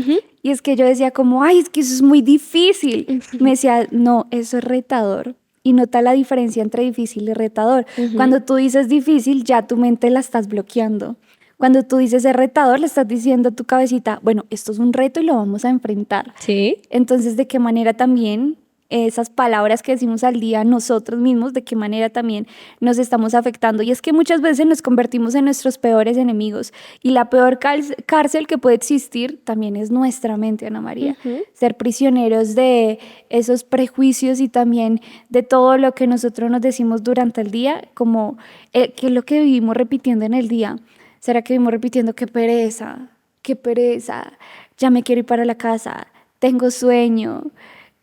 Y es que yo decía como, ay, es que eso es muy difícil. Me decía, no, eso es retador. y nota la diferencia entre difícil y retador. Cuando tú dices difícil, ya tu mente la estás bloqueando. Cuando tú dices es retador, le estás diciendo a tu cabecita, bueno, esto es un reto y lo vamos a enfrentar. Sí. Entonces, ¿de qué manera también esas palabras que decimos al día nosotros mismos, de qué manera también nos estamos afectando? Y es que muchas veces nos convertimos en nuestros peores enemigos y la peor cárcel que puede existir también es nuestra mente, Ana María. Ser prisioneros de esos prejuicios y también de todo lo que nosotros nos decimos durante el día, como qué es lo que vivimos repitiendo en el día. ¿Será que vivimos repitiendo qué pereza, ya me quiero ir para la casa, tengo sueño,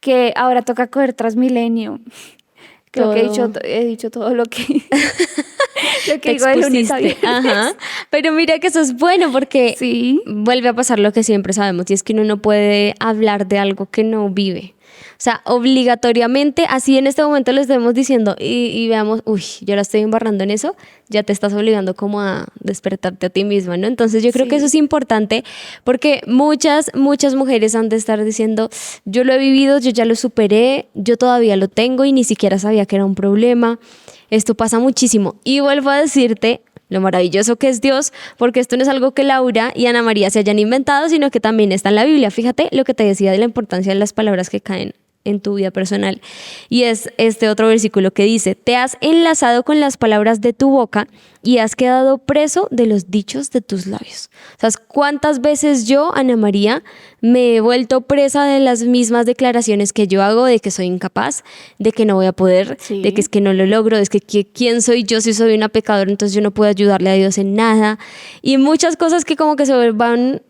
que ahora toca coger Transmilenio? Creo que he dicho todo lo que, lo que digo de lunes a viernes. Ajá. Pero mira que eso es bueno porque Sí. vuelve a pasar lo que siempre sabemos y es que uno no puede hablar de algo que no vive. O sea, obligatoriamente, así en este momento le estemos diciendo y veamos, uy, yo la estoy embarrando en eso, ya te estás obligando como a despertarte a ti misma, ¿no? Entonces yo creo que eso es importante porque muchas mujeres han de estar diciendo, yo lo he vivido, yo ya lo superé, yo todavía lo tengo y ni siquiera sabía que era un problema. Esto pasa muchísimo. Y vuelvo a decirte lo maravilloso que es Dios, porque esto no es algo que Laura y Ana María se hayan inventado, sino que también está en la Biblia. Fíjate lo que te decía de la importancia de las palabras que caen en tu vida personal. Y es este otro versículo que dice, te has enlazado con las palabras de tu boca y has quedado preso de los dichos de tus labios. O sea, ¿cuántas veces yo, Ana María, me he vuelto presa de las mismas declaraciones que yo hago de que soy incapaz, de que no voy a poder, de que es que no lo logro, de que quién soy yo si soy una pecadora, entonces yo no puedo ayudarle a Dios en nada? Y muchas cosas que como que se van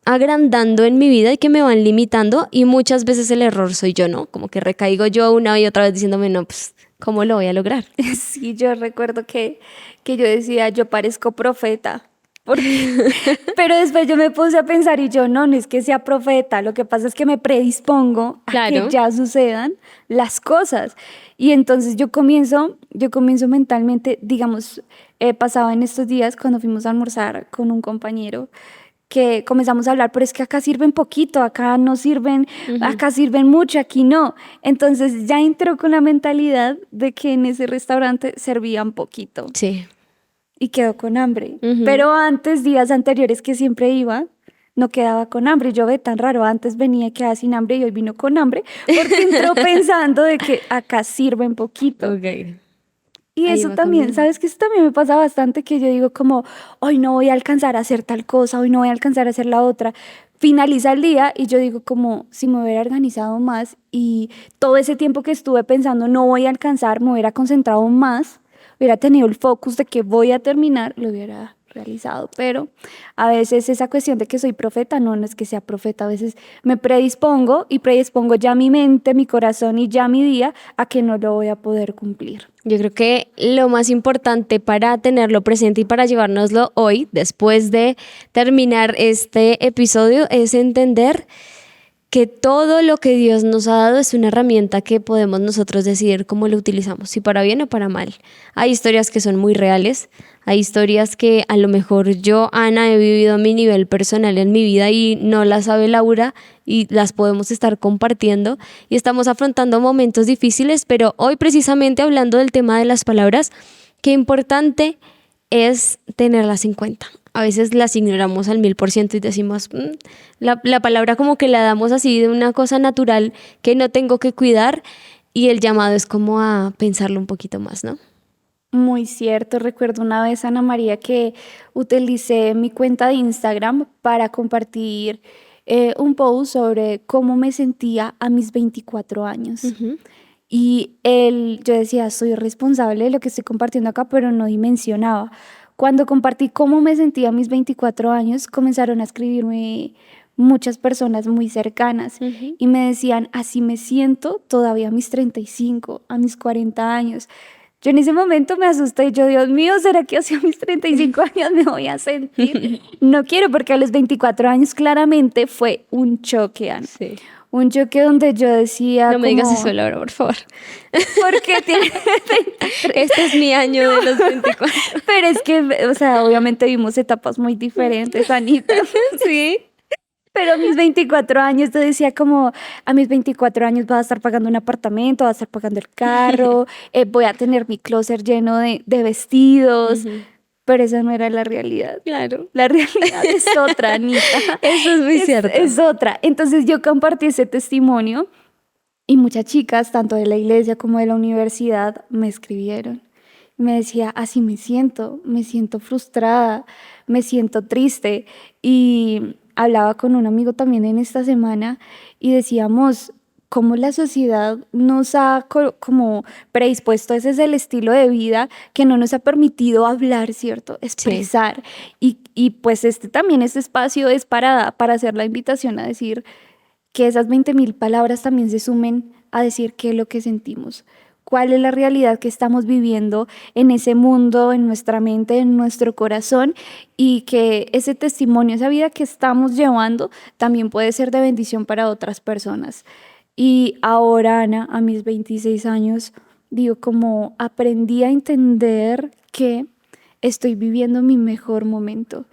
agrandando en mi vida y que me van limitando, y muchas veces el error soy yo, ¿no? Como que recaigo yo una y otra vez diciéndome, no, pues, ¿cómo lo voy a lograr? Sí, yo recuerdo que yo decía, yo parezco profeta. Pero después yo me puse a pensar y yo, no es que sea profeta, lo que pasa es que me predispongo a que ya sucedan las cosas. Y entonces yo comienzo mentalmente, digamos, pasaba en estos días cuando fuimos a almorzar con un compañero, que comenzamos a hablar, pero es que acá sirven poquito, acá no sirven, acá sirven mucho, aquí no. Entonces ya entró con la mentalidad de que en ese restaurante servían poquito. Sí. Y quedó con hambre. Pero antes, días anteriores que siempre iba, no quedaba con hambre. Yo ve tan raro, antes venía y quedaba sin hambre y hoy vino con hambre, porque entró pensando de que acá sirven poquito. Okay. Y eso también, ¿sabes qué? Eso también me pasa bastante, que yo digo como, hoy no voy a alcanzar a hacer tal cosa, hoy no voy a alcanzar a hacer la otra. Finaliza el día y yo digo como, si me hubiera organizado más y todo ese tiempo que estuve pensando no voy a alcanzar, me hubiera concentrado más, hubiera tenido el focus de que voy a terminar, lo hubiera realizado. Pero a veces esa cuestión de que soy profeta, no es que sea profeta, a veces me predispongo ya mi mente, mi corazón y ya mi día a que no lo voy a poder cumplir. Yo creo que lo más importante para tenerlo presente y para llevárnoslo hoy, después de terminar este episodio, es entender que todo lo que Dios nos ha dado es una herramienta que podemos nosotros decidir cómo lo utilizamos, si para bien o para mal. Hay historias que son muy reales, hay historias que a lo mejor yo, Ana, he vivido a mi nivel personal en mi vida y no las sabe Laura, y las podemos estar compartiendo y estamos afrontando momentos difíciles, pero hoy precisamente hablando del tema de las palabras, qué importante es tenerlas en cuenta. A veces las ignoramos al 1000% y decimos, la palabra como que la damos así de una cosa natural que no tengo que cuidar, y el llamado es como a pensarlo un poquito más, ¿no? Muy cierto. Recuerdo una vez, Ana María, que utilicé mi cuenta de Instagram para compartir un post sobre cómo me sentía a mis 24 años. Y yo decía, soy responsable de lo que estoy compartiendo acá, pero no dimensionaba. Cuando compartí cómo me sentía a mis 24 años, comenzaron a escribirme muchas personas muy cercanas y me decían, así me siento todavía a mis 35, a mis 40 años. Yo en ese momento me asusté y yo, Dios mío, ¿será que hacia mis 35 años me voy a sentir? No quiero, porque a los 24 años claramente fue un choque, Ana. Sí. Un choque donde yo decía no me digas eso, Laura, por favor. ¿Por qué tiene 23? Este es mi año de los 24. Pero es que, o sea, obviamente vimos etapas muy diferentes, Anita. Sí. Pero a mis 24 años yo decía como, a mis 24 años voy a estar pagando un apartamento, voy a estar pagando el carro, voy a tener mi closet lleno de vestidos. Pero esa no era la realidad. Claro. La realidad es otra, Anita. Eso es muy cierto. Es otra. Entonces yo compartí ese testimonio y muchas chicas, tanto de la iglesia como de la universidad, me escribieron. Me decía, así me siento frustrada, me siento triste. Y hablaba con un amigo también en esta semana y decíamos cómo la sociedad nos ha como predispuesto, ese es el estilo de vida que no nos ha permitido hablar, ¿cierto? Expresar. Y pues también este espacio es para hacer la invitación a decir que esas 20.000 palabras también se sumen a decir qué es lo que sentimos. Cuál es la realidad que estamos viviendo en ese mundo, en nuestra mente, en nuestro corazón, y que ese testimonio, esa vida que estamos llevando, también puede ser de bendición para otras personas. Y ahora, Ana, a mis 26 años, digo, como aprendí a entender que estoy viviendo mi mejor momento.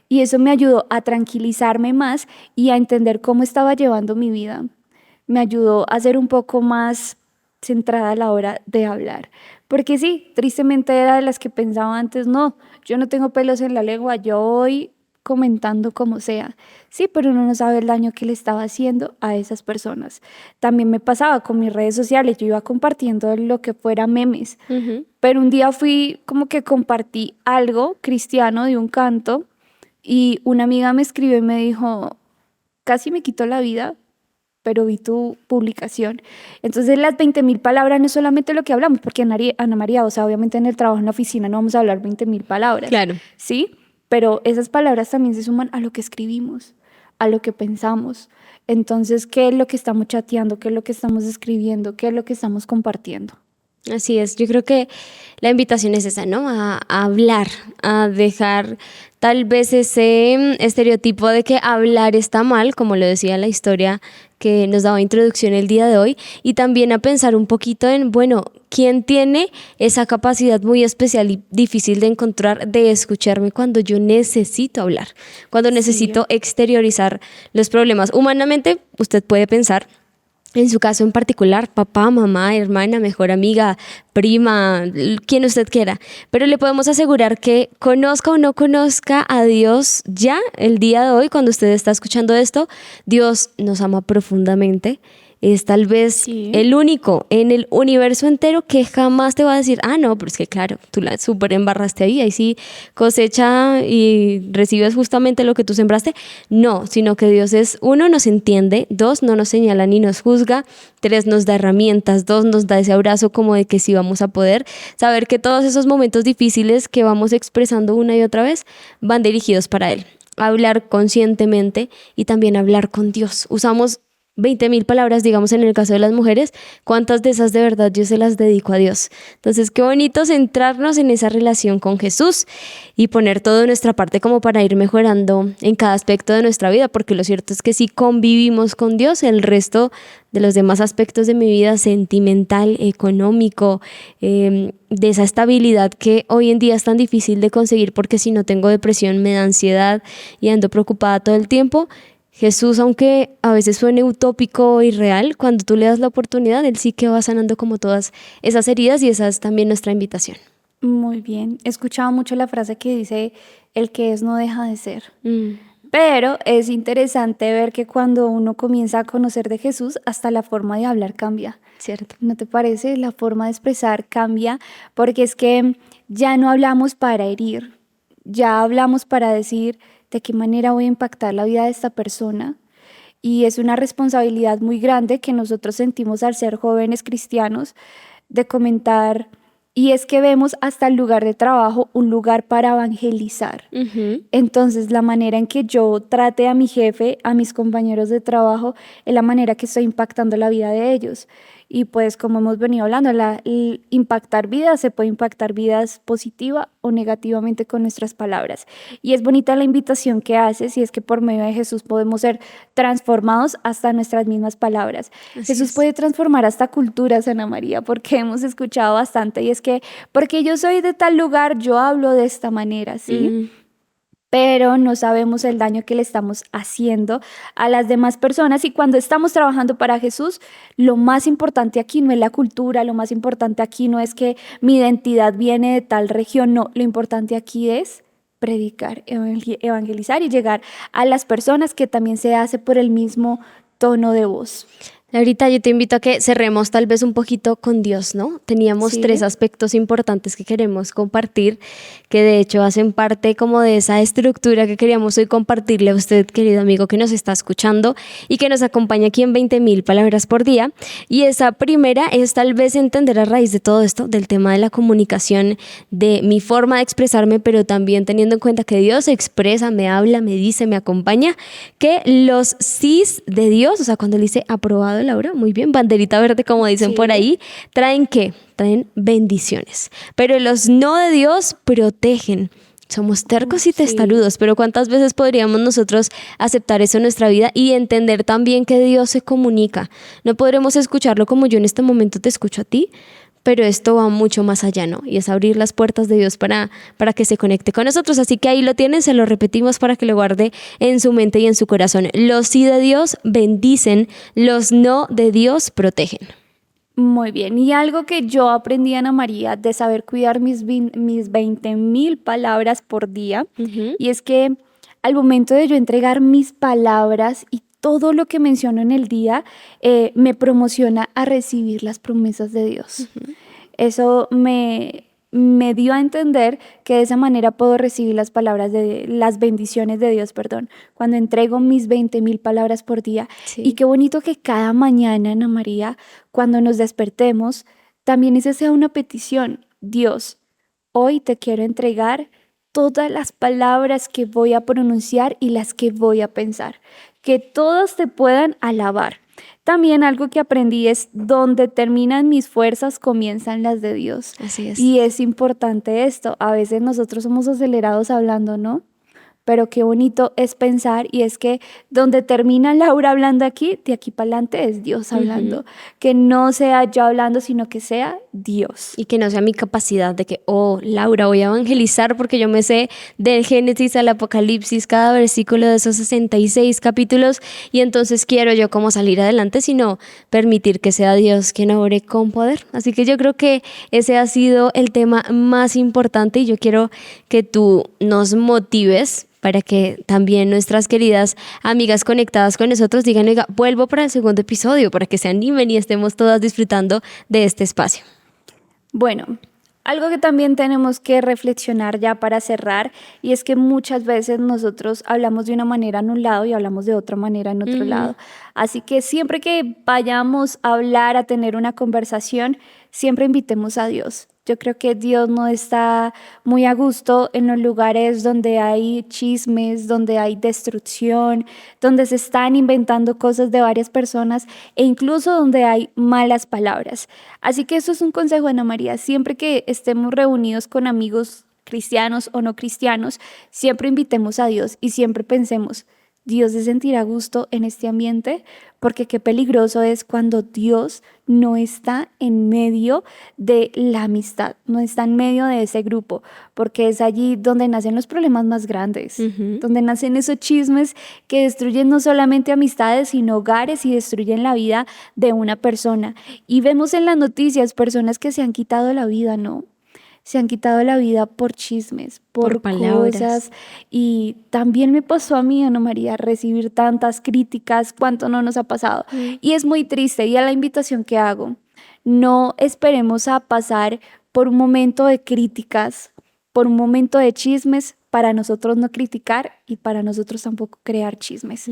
Y eso me ayudó a tranquilizarme más y a entender cómo estaba llevando mi vida. Me ayudó a ser un poco más centrada a la hora de hablar. Porque sí, tristemente era de las que pensaba antes, no, yo no tengo pelos en la lengua, yo voy comentando como sea. Sí, pero uno no sabe el daño que le estaba haciendo a esas personas. También me pasaba con mis redes sociales, yo iba compartiendo lo que fuera memes, pero un día fui como que compartí algo cristiano de un canto y una amiga me escribió y me dijo, casi me quitó la vida, pero vi tu publicación. Entonces las 20.000 palabras no es solamente lo que hablamos, porque Ana María, o sea, obviamente en el trabajo, en la oficina no vamos a hablar 20.000 palabras. Claro. ¿Sí? Pero esas palabras también se suman a lo que escribimos, a lo que pensamos. Entonces, ¿qué es lo que estamos chateando? ¿Qué es lo que estamos escribiendo? ¿Qué es lo que estamos compartiendo? Así es, yo creo que la invitación es esa, ¿no? A hablar, a dejar tal vez ese estereotipo de que hablar está mal, como lo decía la historia que nos daba introducción el día de hoy, y también a pensar un poquito en, bueno, ¿quién tiene esa capacidad muy especial y difícil de encontrar de escucharme cuando yo necesito hablar, cuando necesito exteriorizar los problemas? Humanamente, usted puede pensar, en su caso en particular, papá, mamá, hermana, mejor amiga, prima, quien usted quiera. Pero le podemos asegurar que conozca o no conozca a Dios ya el día de hoy, cuando usted está escuchando esto, Dios nos ama profundamente. Es tal vez el único en el universo entero que jamás te va a decir, ah, no, pero es que claro, tú la súper embarraste ahí sí cosecha y recibes justamente lo que tú sembraste. No, sino que Dios es, uno, nos entiende, dos, no nos señala ni nos juzga, tres, nos da herramientas, dos, nos da ese abrazo como de que sí vamos a poder, saber que todos esos momentos difíciles que vamos expresando una y otra vez van dirigidos para Él. Hablar conscientemente y también hablar con Dios. Usamos 20.000 palabras, digamos, en el caso de las mujeres, ¿cuántas de esas de verdad yo se las dedico a Dios? Entonces, qué bonito centrarnos en esa relación con Jesús y poner todo de nuestra parte como para ir mejorando en cada aspecto de nuestra vida, porque lo cierto es que si convivimos con Dios, el resto de los demás aspectos de mi vida, sentimental, económico, de esa estabilidad que hoy en día es tan difícil de conseguir, porque si no tengo depresión, me da ansiedad y ando preocupada todo el tiempo. Jesús, aunque a veces suene utópico y real, cuando tú le das la oportunidad, Él sí que va sanando como todas esas heridas, y esa es también nuestra invitación. Muy bien. He escuchado mucho la frase que dice, el que es no deja de ser. Pero es interesante ver que cuando uno comienza a conocer de Jesús, hasta la forma de hablar cambia. Cierto. ¿No te parece? La forma de expresar cambia, porque es que ya no hablamos para herir, ya hablamos para decir de qué manera voy a impactar la vida de esta persona. Y es una responsabilidad muy grande que nosotros sentimos al ser jóvenes cristianos de comentar. Y es que vemos hasta el lugar de trabajo un lugar para evangelizar. Entonces, la manera en que yo trate a mi jefe, a mis compañeros de trabajo, es la manera que estoy impactando la vida de ellos. Y pues, como hemos venido hablando, impactar vidas, se puede impactar vidas positiva o negativamente con nuestras palabras. Y es bonita la invitación que haces, y es que por medio de Jesús podemos ser transformados hasta nuestras mismas palabras. Jesús puede transformar hasta culturas, Ana María, porque hemos escuchado bastante, y es que porque yo soy de tal lugar, yo hablo de esta manera, ¿sí? pero no sabemos el daño que le estamos haciendo a las demás personas. Y cuando estamos trabajando para Jesús, lo más importante aquí no es la cultura, lo más importante aquí no es que mi identidad viene de tal región, no, lo importante aquí es predicar, evangelizar y llegar a las personas, que también se hace por el mismo tono de voz. Ahorita yo te invito a que cerremos tal vez un poquito con Dios, ¿no? Teníamos Sí. 3 aspectos importantes que queremos compartir, que de hecho hacen parte como de esa estructura que queríamos hoy compartirle a usted, querido amigo que nos está escuchando y que nos acompaña aquí en 20.000 palabras por día. Y esa primera es tal vez entender a raíz de todo esto, del tema de la comunicación, de mi forma de expresarme, pero también teniendo en cuenta que Dios se expresa, me habla, me dice, me acompaña, que los sís de Dios, o sea, cuando le dice aprobado, Laura, muy bien, banderita verde como dicen Sí. por ahí, ¿traen qué? Traen bendiciones. Pero los no de Dios protegen. Somos tercos y Sí. testarudos, pero ¿cuántas veces podríamos nosotros aceptar eso en nuestra vida y entender también que Dios se comunica? No podremos escucharlo como yo en este momento te escucho a ti, pero esto va mucho más allá, ¿no? Y es abrir las puertas de Dios para que se conecte con nosotros. Así que ahí lo tienen, se lo repetimos para que lo guarde en su mente y en su corazón. Los sí de Dios bendicen, los no de Dios protegen. Muy bien, y algo que yo aprendí, Ana María, de saber cuidar mis 20.000 palabras por día, y es que al momento de yo entregar mis palabras y todo lo que menciono en el día, me promociona a recibir las promesas de Dios. Eso me dio a entender que de esa manera puedo recibir las palabras las bendiciones de Dios, perdón, cuando entrego mis 20.000 palabras por día. Sí. Y qué bonito que cada mañana, Ana María, cuando nos despertemos, también esa sea una petición. Dios, hoy te quiero entregar todas las palabras que voy a pronunciar y las que voy a pensar, que todas te puedan alabar. También algo que aprendí es: donde terminan mis fuerzas, comienzan las de Dios. Así es. Y es importante esto. A veces nosotros somos acelerados hablando, ¿no? Pero qué bonito es pensar, y es que donde termina Laura hablando aquí, de aquí para adelante es Dios hablando. Que no sea yo hablando, sino que sea Dios. Y que no sea mi capacidad de que, oh, Laura, voy a evangelizar porque yo me sé del Génesis al Apocalipsis, cada versículo de esos 66 capítulos, y entonces quiero yo como salir adelante, sino permitir que sea Dios quien obre con poder. Así que yo creo que ese ha sido el tema más importante, y yo quiero que tú nos motives para que también nuestras queridas amigas conectadas con nosotros digan: oiga, vuelvo para el segundo episodio, para que se animen y estemos todas disfrutando de este espacio. Bueno, algo que también tenemos que reflexionar ya para cerrar, y es que muchas veces nosotros hablamos de una manera en un lado y hablamos de otra manera en otro lado. Así que siempre que vayamos a hablar, a tener una conversación, siempre invitemos a Dios. Yo creo que Dios no está muy a gusto en los lugares donde hay chismes, donde hay destrucción, donde se están inventando cosas de varias personas, e incluso donde hay malas palabras. Así que eso es un consejo, Ana María. Siempre que estemos reunidos con amigos cristianos o no cristianos, siempre invitemos a Dios y siempre pensemos: Dios se sentirá a gusto en este ambiente, porque qué peligroso es cuando Dios no está en medio de la amistad, no está en medio de ese grupo, porque es allí donde nacen los problemas más grandes, donde nacen esos chismes que destruyen no solamente amistades, sino hogares, y destruyen la vida de una persona. Y vemos en las noticias personas que se han quitado la vida, ¿no? Se han quitado la vida por chismes, por palabras. cosas. Y también me pasó a mí, Ana María, recibir tantas críticas, cuánto no nos ha pasado. Y es muy triste, y a la invitación que hago: no esperemos a pasar por un momento de críticas, por un momento de chismes, para nosotros no criticar y para nosotros tampoco crear chismes.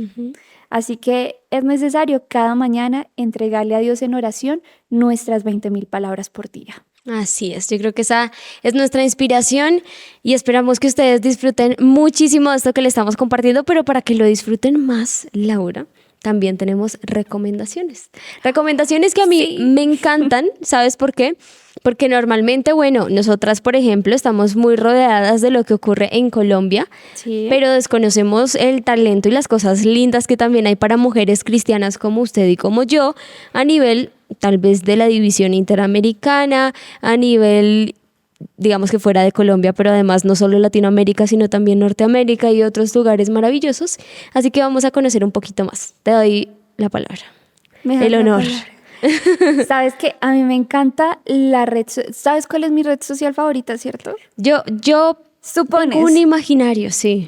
Así que es necesario cada mañana entregarle a Dios en oración nuestras 20.000 palabras por día. Así es, yo creo que esa es nuestra inspiración, y esperamos que ustedes disfruten muchísimo de esto que le estamos compartiendo, pero para que lo disfruten más, Laura, también tenemos recomendaciones. Recomendaciones que a mí me encantan, ¿sabes por qué? Porque normalmente, bueno, nosotras, por ejemplo, estamos muy rodeadas de lo que ocurre en Colombia, Sí. pero desconocemos el talento y las cosas lindas que también hay para mujeres cristianas como usted y como yo, a nivel tal vez de la división interamericana, a nivel digamos que fuera de Colombia, pero además no solo Latinoamérica, sino también Norteamérica y otros lugares maravillosos. Así que vamos a conocer un poquito más. Te doy la palabra. Me das El la honor. palabra. Sabes que a mí me encanta la red. ¿Sabes cuál es mi red social favorita, cierto? Yo Supones. tengo un imaginario, sí.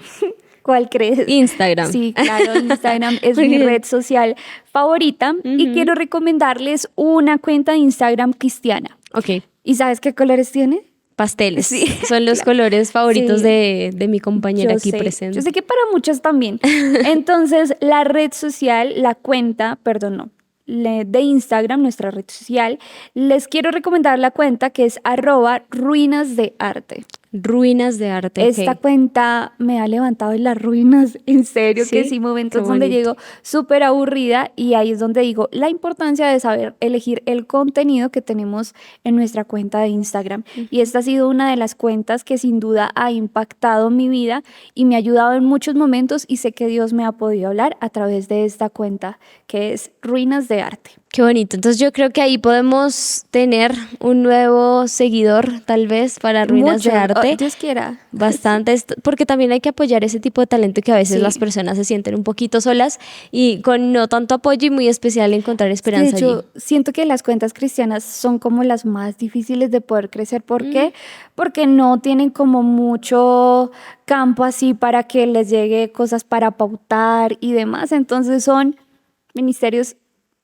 ¿Cuál crees? Instagram. Sí, claro, Instagram es Muy mi bien. red social favorita y quiero recomendarles una cuenta de Instagram cristiana. Ok, ¿Y sabes qué colores tiene? pasteles. Sí, Son los colores favoritos Sí. de mi compañera Yo aquí sé, presente. Yo sé que para muchos también. Entonces, la red social, la cuenta, perdón, no, de Instagram, nuestra red social, les quiero recomendar la cuenta que es @ruinasdearte. Ruinas de arte. Esta ok. cuenta me ha levantado en las ruinas, en serio, que Sí, sí, momentos qué donde bonito. llego súper aburrida y ahí es donde digo la importancia de saber elegir el contenido que tenemos en nuestra cuenta de Instagram. Y esta ha sido una de las cuentas que sin duda ha impactado mi vida y me ha ayudado en muchos momentos y sé que Dios me ha podido hablar a través de esta cuenta que es Ruinas de Arte. Qué bonito. Entonces yo creo que ahí podemos tener un nuevo seguidor, tal vez, para Ruinas de Mucho, Arte. Dios quiera. Bastante, porque también hay que apoyar ese tipo de talento que a veces Sí. las personas se sienten un poquito solas y con no tanto apoyo y muy especial encontrar esperanza De hecho, allí. siento que las cuentas cristianas son como las más difíciles de poder crecer. ¿Por qué? Porque no tienen como mucho campo así para que les llegue cosas para pautar y demás. Entonces son ministerios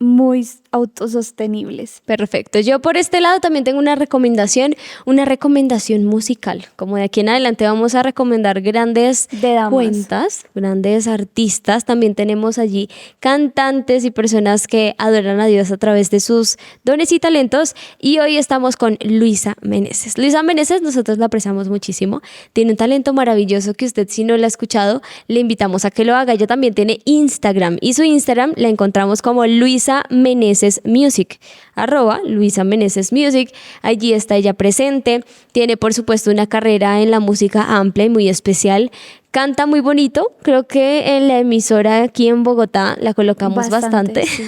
muy autosostenibles. Perfecto. Yo por este lado también tengo una recomendación musical. Como de aquí en adelante vamos a recomendar grandes De damas. cuentas, grandes artistas. También tenemos allí cantantes y personas que adoran a Dios a través de sus dones y talentos. Y hoy estamos con Luisa Meneses. Luisa Meneses, nosotros la apreciamos muchísimo. Tiene un talento maravilloso que usted, si no lo ha escuchado, le invitamos a que lo haga. Ella también tiene Instagram y su Instagram la encontramos como Luisa Meneses Music, @Luisa Meneses Music. Allí está ella presente. Tiene, por supuesto, una carrera en la música amplia y muy especial. Canta muy bonito. Creo que en la emisora aquí en Bogotá la colocamos bastante. Sí.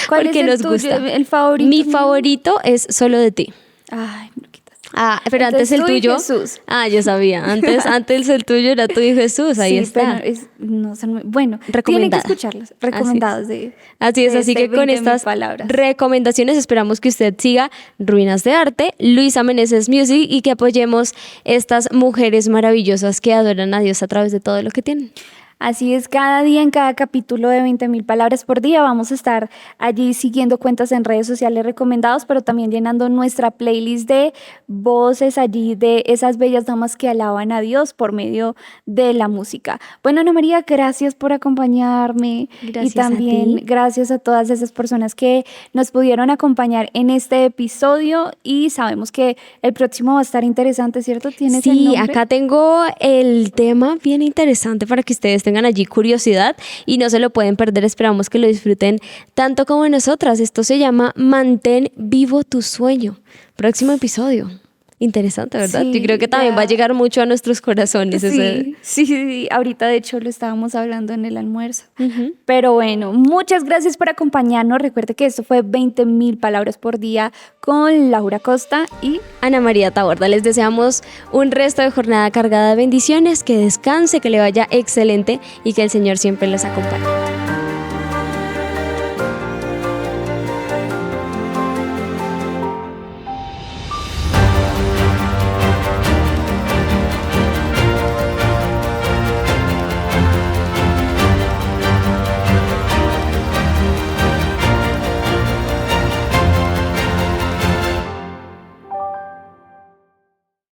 ¿Cuál porque es el nos tuyo, gusta. el favorito Mi mío? favorito es Solo de ti. Ay, me lo quitas. Ah, pero Entonces, antes el tú y tuyo. Jesús. Ah, yo sabía. Antes el tuyo era tú y Jesús. Ahí Sí, está. pero no son bueno, tienen que Recomendada. escucharlos. Recomendados de Así es, de así este que con 20.000 estas palabras. recomendaciones esperamos que usted siga Ruinas de Arte, Luisa Meneses Music y que apoyemos estas mujeres maravillosas que adoran a Dios a través de todo lo que tienen. Así es, cada día en cada capítulo de 20.000 palabras por día vamos a estar allí siguiendo cuentas en redes sociales recomendados, pero también llenando nuestra playlist de voces allí de esas bellas damas que alaban a Dios por medio de la música. Bueno, Ana María, gracias por acompañarme Gracias y también a ti. gracias a todas esas personas que nos pudieron acompañar en este episodio y sabemos que el próximo va a estar interesante, ¿cierto? ¿Tienes el Sí, nombre? acá tengo el tema bien interesante para que ustedes tengan allí curiosidad y no se lo pueden perder. Esperamos que lo disfruten tanto como nosotras. Esto se llama Mantén vivo tu sueño. Próximo episodio. Interesante, ¿verdad? Sí, Yo creo que también ya. va a llegar mucho a nuestros corazones. ese- Sí, ahorita de hecho lo estábamos hablando en el almuerzo. Ujú. Pero bueno, muchas gracias por acompañarnos. Recuerde que esto fue 20.000 palabras por día con Laura Costa y Ana María Taborda, les deseamos un resto de jornada cargada de bendiciones, que descanse, que le vaya excelente y que el Señor siempre los acompañe.